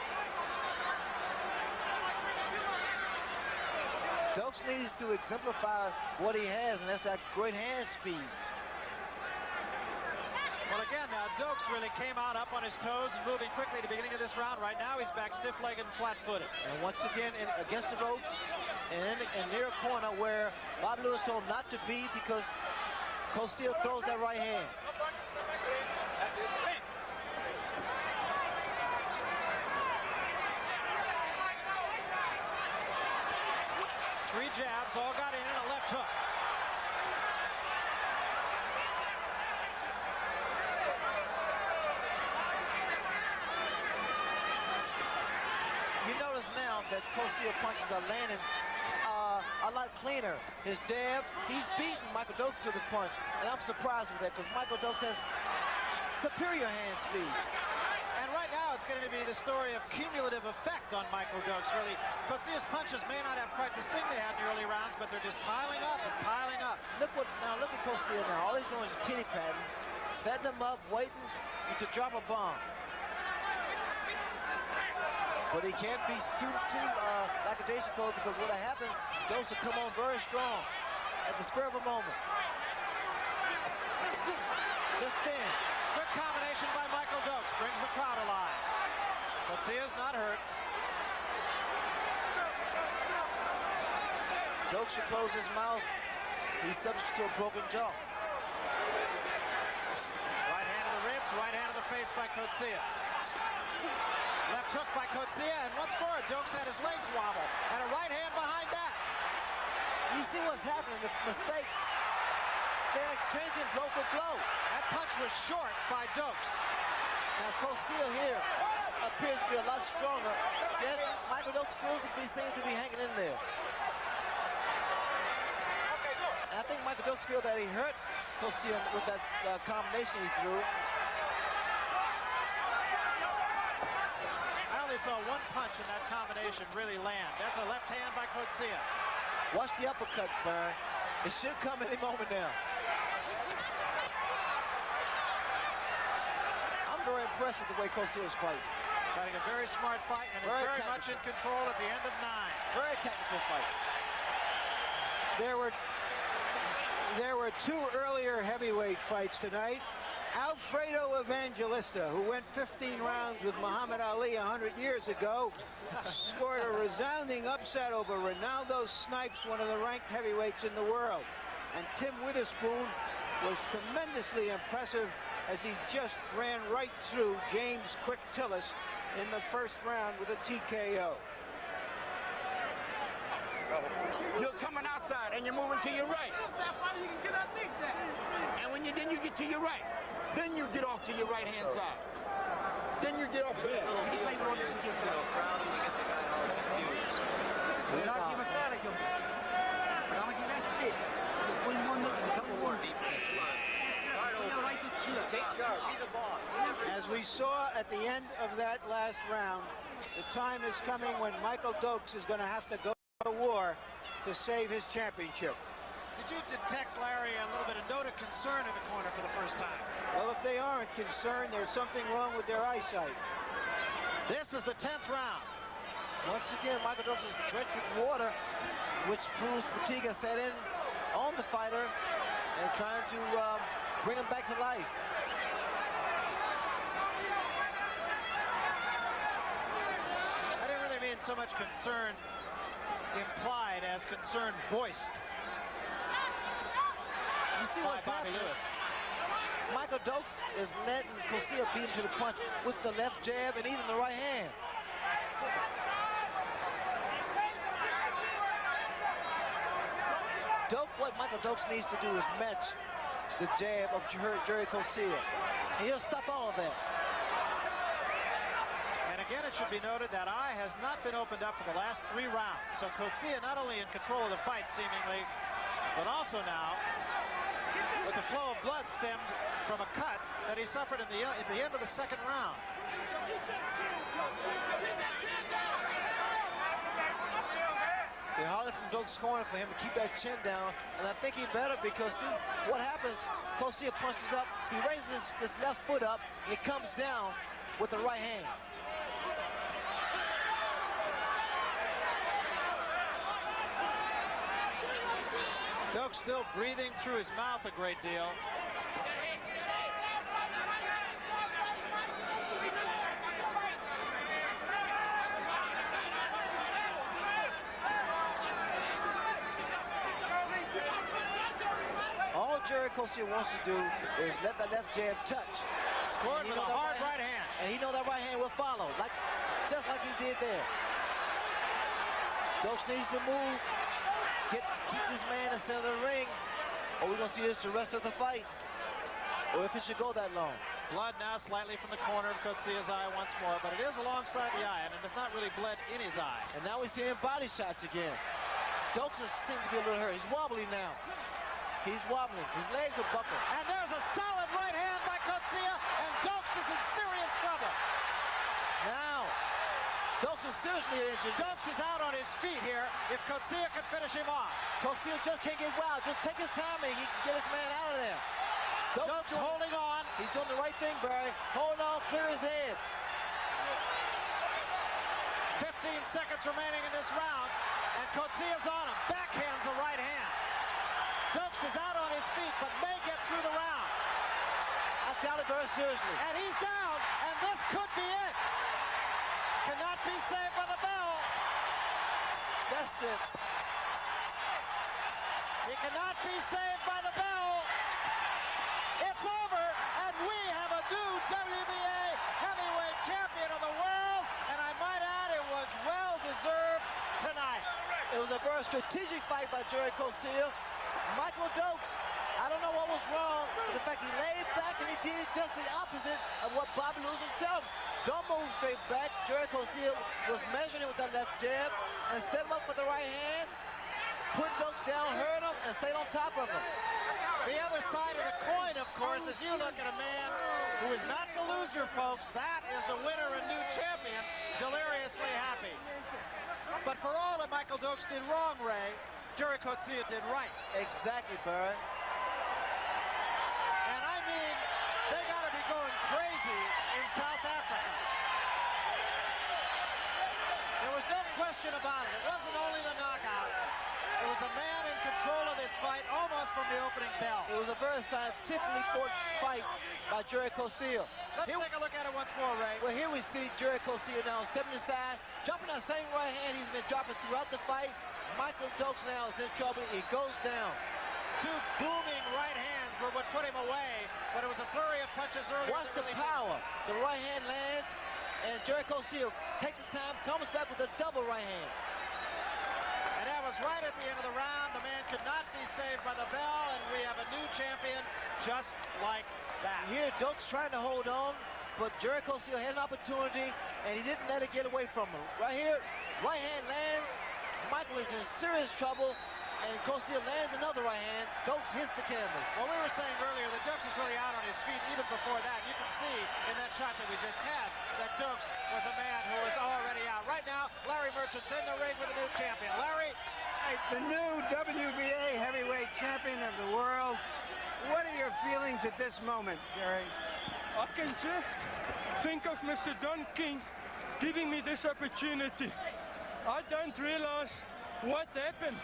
Dokes needs to exemplify what he has, and that's that great hand speed. Well, again, now Dokes really came out up on his toes and moving quickly at the beginning of this round. Right now, he's back stiff-legged and flat-footed. And once again, against the ropes and near a corner where Bob Lewis told not to be because Coetzee throws that right hand. Three jabs, all got in and a left hook. You notice now that Coetzee punches are landing a lot cleaner. His jab, he's beaten Michael Dokes to the punch, and I'm surprised with that because Michael Dokes has superior hand speed. And right now, it's going to be the story of cumulative effect on Michael Dokes, really. Coetzee's punches may not have quite the sting they had in the early rounds, but they're just piling up and piling up. Look at Coetzee now. All he's doing is kitty patting, setting them up, waiting to drop a bomb. But he can't be too lackadaisical because what happened, Dokes will come on very strong at the spur of a moment. Just then. Good combination by Michael Dokes. Brings the crowd alive. Coetzee is not hurt. Dokes should close his mouth. He's subject to a broken jaw. Right hand to the ribs, right hand to the face by Coetzee. Left hook by Coetzee, and once more, Dokes had his legs wobble, and a right hand behind that. You see what's happening, the mistake. They're exchanging blow for blow. That punch was short by Dokes. Now, Coetzee here appears to be a lot stronger, yet Michael Dokes still seems to be hanging in there. And I think Michael Dokes feels that he hurt Coetzee with that combination he threw. Saw one punch in that combination really land. That's a left hand by Coetzee. Watch the uppercut, Barry. It should come any moment now. I'm very impressed with the way Coetzee is fighting. Fighting a very smart fight and is very much in control at the end of 9. Very technical fight. There were two earlier heavyweight fights tonight. Alfredo Evangelista, who went 15 rounds with Muhammad Ali 100 years ago, scored a resounding upset over Ronaldo Snipes, one of the ranked heavyweights in the world. And Tim Witherspoon was tremendously impressive as he just ran right through James Quick Tillis in the first round with a TKO. You're coming outside and you're moving to your right. And when then you get to your right, then you get off to your right-hand side. Then you get off there. As we saw at the end of that last round, the time is coming when Michael Dokes is going to have to go to war to save his championship. Did you detect, Larry, a little bit of note of concern in the corner for the first time? Well, if they aren't concerned, there's something wrong with their eyesight. This is the 10th round. Once again, Michael Dokes is drenched with water, which proves fatigue has set in on the fighter and trying to bring him back to life. I didn't really mean so much concern implied as concern voiced. You see what's happening? Michael Dokes is letting Coetzee beat him to the punch with the left jab and even the right hand. What Michael Dokes needs to do is match the jab of Gerrie Coetzee. And he'll stop all of that. And again, it should be noted that eye has not been opened up for the last 3 rounds. So Coetzee not only in control of the fight, seemingly, but also now with the flow of blood stemmed from a cut that he suffered at the end of the 2nd round. They're hollering from Dokes' corner for him to keep that chin down, and I think he better, because see what happens. Coetzee punches up, he raises his left foot up, and he comes down with the right hand. Dokes still breathing through his mouth a great deal. All Gerrie Coetzee wants to do is let the left jab touch. Scored with a hard right hand. And he knows that right hand will follow, just like he did there. Dokes needs to move, keep this man in the center of the ring, or we're going to see this the rest of the fight, or if it should go that long. Blood now slightly from the corner of Coetzee's eye once more, but it is alongside the eye, and it has not really bled in his eye. And now we're seeing body shots again. Dokes seems to be a little hurt. He's wobbly now. He's wobbling. His legs are buckled. And there's a solid right hand by Coetzee, and Dokes is in serious trouble. Now, Dokes is seriously injured. Dokes is out on his feet here if Coetzee can finish him off. Coetzee just can't get wild. Just take his time and he can get his man out of there. Dokes holding on. He's doing the right thing, Barry. Hold on, clear his head. 15 seconds remaining in this round, and Coetzee is on him. Backhands the right hand. Dokes is out on his feet, but may get through the round. I doubt it very seriously. And he's down, and this could be it. Cannot be saved by the bell. That's it. He cannot be saved by the bell. It's over, and we have a new WBA heavyweight champion of the world, and I might add it was well-deserved tonight. It was a very strategic fight by Gerrie Coetzee. Michael Dokes, I don't know what was wrong, but the fact he laid back and he did just the opposite of what Bobby Lewis was telling him. Don't move straight back. Gerrie Coetzee was measuring him with that left jab and set him up for the right hand, put Dokes down, hurt him, and stayed on top of him. The other side of the coin, of course, is you look at a man who is not the loser, folks. That is the winner and new champion, deliriously happy. But for all that Michael Dokes did wrong, Ray, Gerrie Coetzee did right. Exactly, Barry. And I mean, they got to be going crazy in South Africa. There was no question about it. It wasn't only the knockout. It was a man in control of this fight almost from the opening bell. It was a very scientifically fought fight by Gerrie Coetzee. Let's take a look at it once more, Ray. Well, here we see Gerrie Coetzee now stepping aside, dropping that same right hand he's been dropping throughout the fight. Michael Dokes now is in trouble. He goes down. 2 booming right hands were what put him away, but it was a flurry of punches earlier. Watch the power. The right hand lands, and Gerrie Coetzee takes his time, comes back with a double right hand. And that was right at the end of the round. The man could not be saved by the bell, and we have a new champion just like that. Here, Dokes trying to hold on, but Gerrie Coetzee had an opportunity, and he didn't let it get away from him. Right here, right hand lands. Michael is in serious trouble, and Coetzee lands another right hand. Dokes hits the canvas. Well, we were saying earlier that Dokes is really out on his feet even before that. You can see in that shot that we just had that Dokes was a man who was already out. Right now, Larry Merchant's in the ring with a new champion. Larry? The new WBA heavyweight champion of the world. What are your feelings at this moment, Gerrie? I can just think of Mr. Don King giving me this opportunity. I don't realize what happened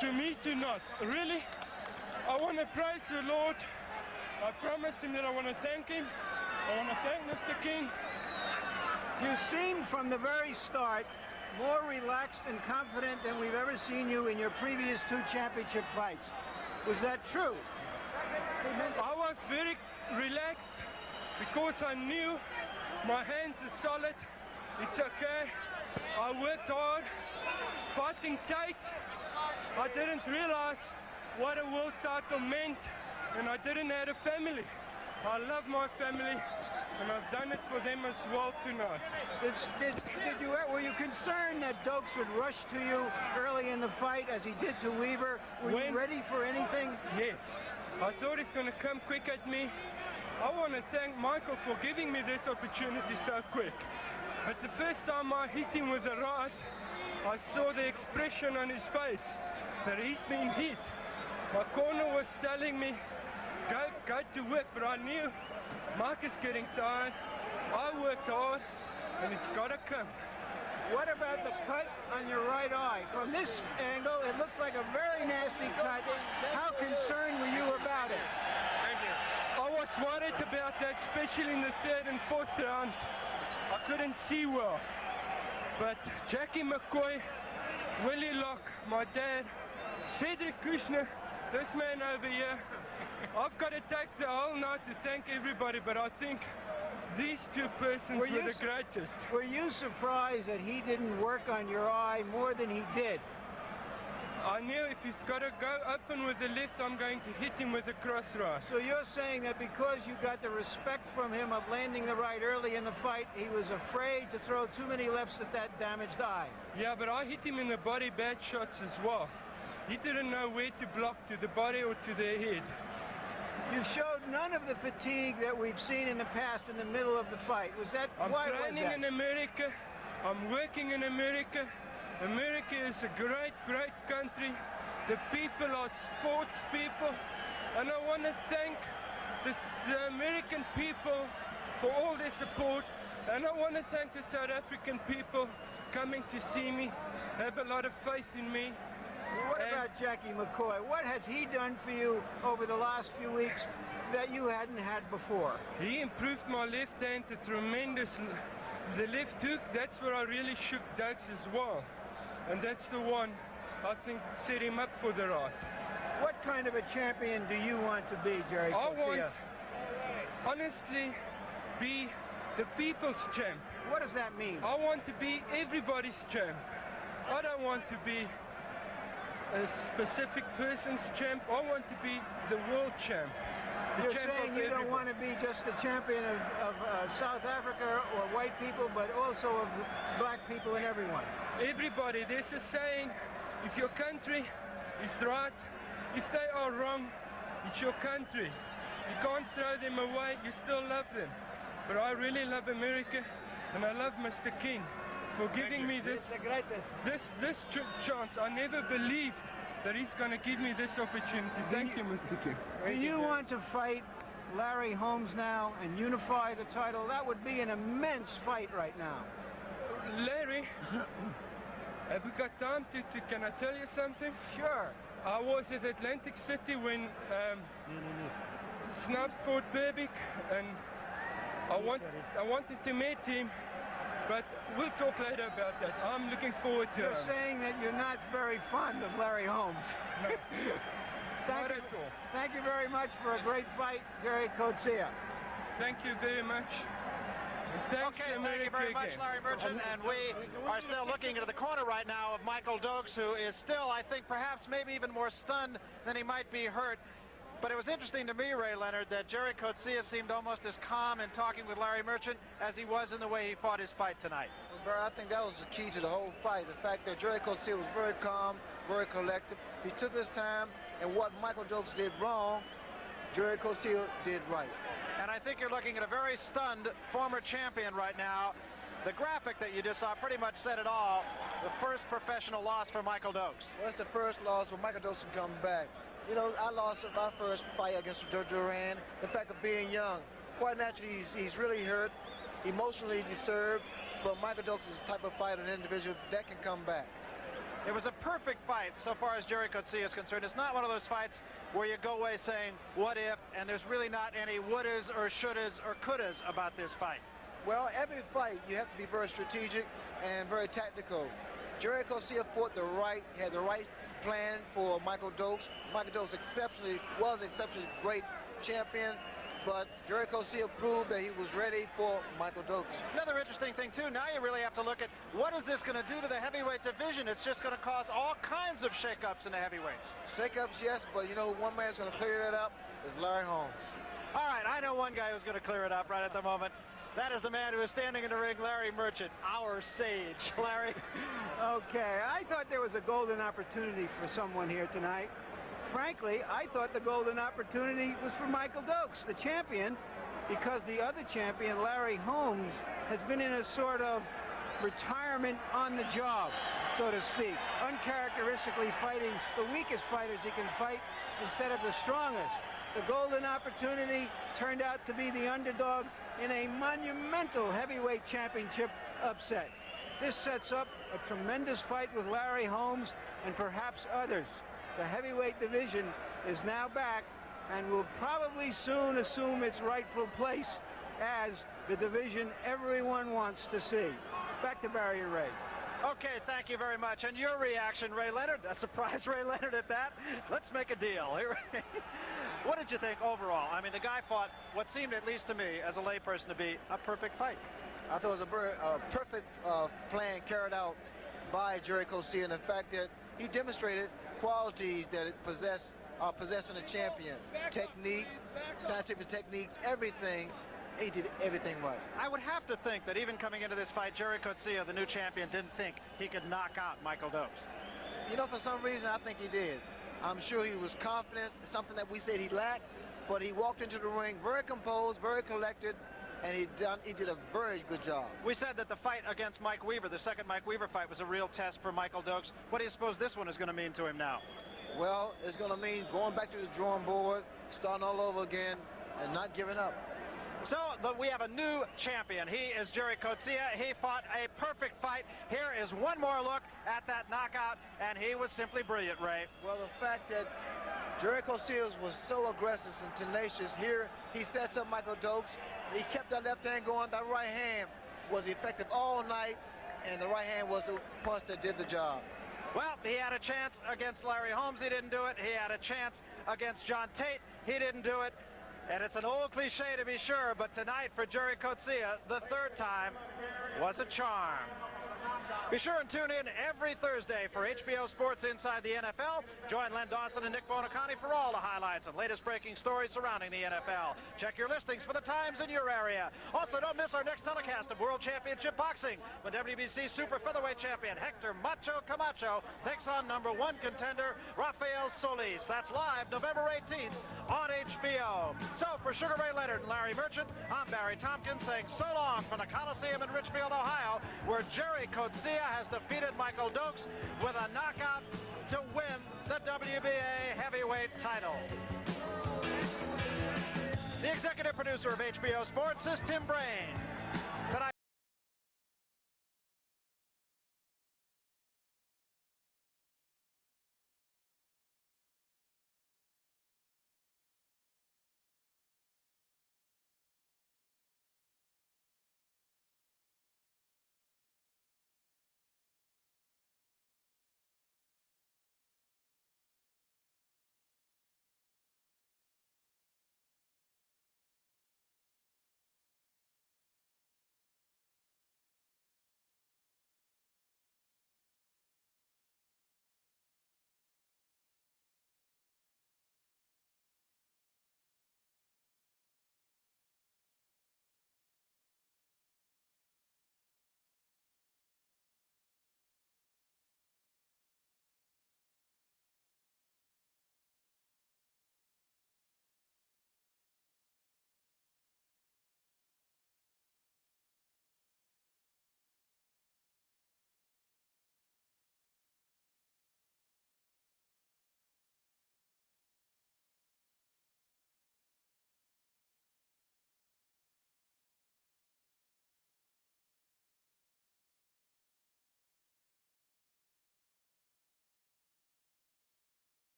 to me tonight. Really, I want to praise the Lord. I promised him that I want to thank him. I want to thank Mr. King. You seemed from the very start more relaxed and confident than we've ever seen you in your previous 2 championship fights. Was that true? I was very relaxed because I knew my hands are solid. It's okay. I worked hard, fighting tight. I didn't realize what a world title meant, and I didn't have a family. I love my family, and I've done it for them as well tonight. Were you concerned that Dokes would rush to you early in the fight as he did to Weaver? Were you ready for anything? Yes. I thought he's going to come quick at me. I want to thank Michael for giving me this opportunity so quick. But the first time I hit him with the right, I saw the expression on his face that he's been hit. My corner was telling me, go to work, but I knew Mike is getting tired. I worked hard, and it's got to come. What about the cut on your right eye? From this angle, it looks like a very nasty cut. How concerned were you about it? Thank you. I was worried about that, especially in the 3rd and 4th round. I couldn't see well. But Jackie McCoy, Willie Locke, my dad, Cedric Kushner, this man over here, I've got to take the whole night to thank everybody, but I think these 2 persons were the greatest. Were you surprised that he didn't work on your eye more than he did? I knew if he's got to go open with the left, I'm going to hit him with the cross right. So you're saying that because you got the respect from him of landing the right early in the fight, he was afraid to throw too many lefts at that damaged eye? Yeah, but I hit him in the body bad shots as well. He didn't know where to block, to the body or to the head. You showed none of the fatigue that we've seen in the past in the middle of the fight. Was that why was that? I'm training in America. I'm working in America. America is a great, great country. The people are sports people. And I want to thank the American people for all their support. And I want to thank the South African people coming to see me, have a lot of faith in me. What about Jackie McCoy? What has he done for you over the last few weeks that you hadn't had before? He improved my left hand tremendously. The left hook, that's where I really shook Dokes as well. And that's the one I think that set him up for the right. What kind of a champion do you want to be, Gerrie Coetzee? I want, honestly, be the people's champ. What does that mean? I want to be everybody's champ. I don't want to be a specific person's champ. I want to be the world champ. You're saying you don't want to be just a champion of South Africa or white people, but also of black people and everyone. Everybody. There's a saying, if your country is right, if they are wrong, it's your country. You can't throw them away, you still love them. But I really love America, and I love Mr. King for giving me this chance. I never believed that he's going to give me this opportunity. Thank you, Mr. King. Do you want to fight Larry Holmes now and unify the title? That would be an immense fight right now. Larry, have we got time can I tell you something? Sure. I was at Atlantic City when Snubs fought Berbick, and I wanted to meet him, but we'll talk later about that. I'm looking forward to it. You're saying that you're not very fond of Larry Holmes. No, not at all. Thank you very much for a great fight, Gerrie Coetzee. Thank you very much. Okay, thank you very much, Larry Merchant. And we are still looking into the corner right now of Michael Dokes, who is still, I think, perhaps maybe even more stunned than he might be hurt. But it was interesting to me, Ray Leonard, that Gerrie Coetzee seemed almost as calm in talking with Larry Merchant as he was in the way he fought his fight tonight. Well, Barry, I think that was the key to the whole fight. The fact that Gerrie Coetzee was very calm, very collected. He took his time, and what Michael Dokes did wrong, Gerrie Coetzee did right. And I think you're looking at a very stunned former champion right now. The graphic that you just saw pretty much said it all. The first professional loss for Michael Dokes. Well, it's the first loss for Michael Dokes to come back. You know, I lost my first fight against Duran. The fact of being young. Quite naturally, he's really hurt, emotionally disturbed, but Michael Dokes is the type of fighter, an individual that can come back. It was a perfect fight so far as Gerrie Coetzee is concerned. It's not one of those fights where you go away saying, what if, and there's really not any wouldas or shouldas or couldas about this fight. Well, every fight, you have to be very strategic and very tactical. Gerrie Coetzee had the right plan for Michael Dokes. Michael Dokes was exceptionally great champion, but Gerrie Coetzee proved that he was ready for Michael Dokes. Another interesting thing, too, now you really have to look at what is this going to do to the heavyweight division. It's just going to cause all kinds of shakeups in the heavyweights. Shakeups, yes, but you know, one man's going to clear that up is Larry Holmes. All right, I know one guy who's going to clear it up right at the moment. That is the man who is standing in the ring, Larry Merchant, our sage. Larry? Okay, I thought there was a golden opportunity for someone here tonight. Frankly, I thought the golden opportunity was for Michael Dokes, the champion, because the other champion, Larry Holmes, has been in a sort of retirement on the job, so to speak, uncharacteristically fighting the weakest fighters he can fight instead of the strongest. The golden opportunity turned out to be the underdogs in a monumental heavyweight championship upset. This sets up a tremendous fight with Larry Holmes and perhaps others. The heavyweight division is now back and will probably soon assume its rightful place as the division everyone wants to see. Back to Barry and Ray. Okay, thank you very much. And your reaction, Ray Leonard? A surprise, Ray Leonard, at that? Let's make a deal. What did you think overall? I mean, the guy fought what seemed, at least to me, as a layperson, to be a perfect fight. I thought it was a very perfect plan carried out by Gerrie Coetzee, and the fact that he demonstrated qualities that it possessed in a champion. Technique, scientific techniques, everything. He did everything right. I would have to think that even coming into this fight, Gerrie Coetzee, the new champion, didn't think he could knock out Michael Dokes. You know, for some reason, I think he did. I'm sure he was confident, something that we said he lacked, but he walked into the ring very composed, very collected, and he did a very good job. We said that the fight against Mike Weaver, the second Mike Weaver fight, was a real test for Michael Dokes. What do you suppose this one is going to mean to him now? Well, it's going to mean going back to the drawing board, starting all over again, and not giving up. So we have a new champion. He is Gerrie Coetzee. He fought a perfect fight. Here is one more look at that knockout, and he was simply brilliant, Ray. Well, the fact that Gerrie Coetzee was so aggressive and tenacious, here he sets up Michael Dokes. He kept that left hand going. That right hand was effective all night, and the right hand was the punch that did the job. Well, he had a chance against Larry Holmes. He didn't do it. He had a chance against John Tate. He didn't do it. And it's an old cliche to be sure, but tonight for Gerrie Coetzee, the third time was a charm. Be sure and tune in every Thursday for HBO Sports Inside the NFL. Join Len Dawson and Nick Bonacani for all the highlights and latest breaking stories surrounding the NFL. Check your listings for the times in your area. Also, don't miss our next telecast of World Championship Boxing when WBC Super Featherweight Champion Hector Macho Camacho takes on #1 contender Rafael Solis. That's live November 18th on HBO. So for Sugar Ray Leonard and Larry Merchant, I'm Barry Tompkins saying so long from the Coliseum in Richfield, Ohio, where Gerrie Coetzee has defeated Michael Dokes with a knockout to win the WBA heavyweight title. The executive producer of HBO Sports is Tim Brain.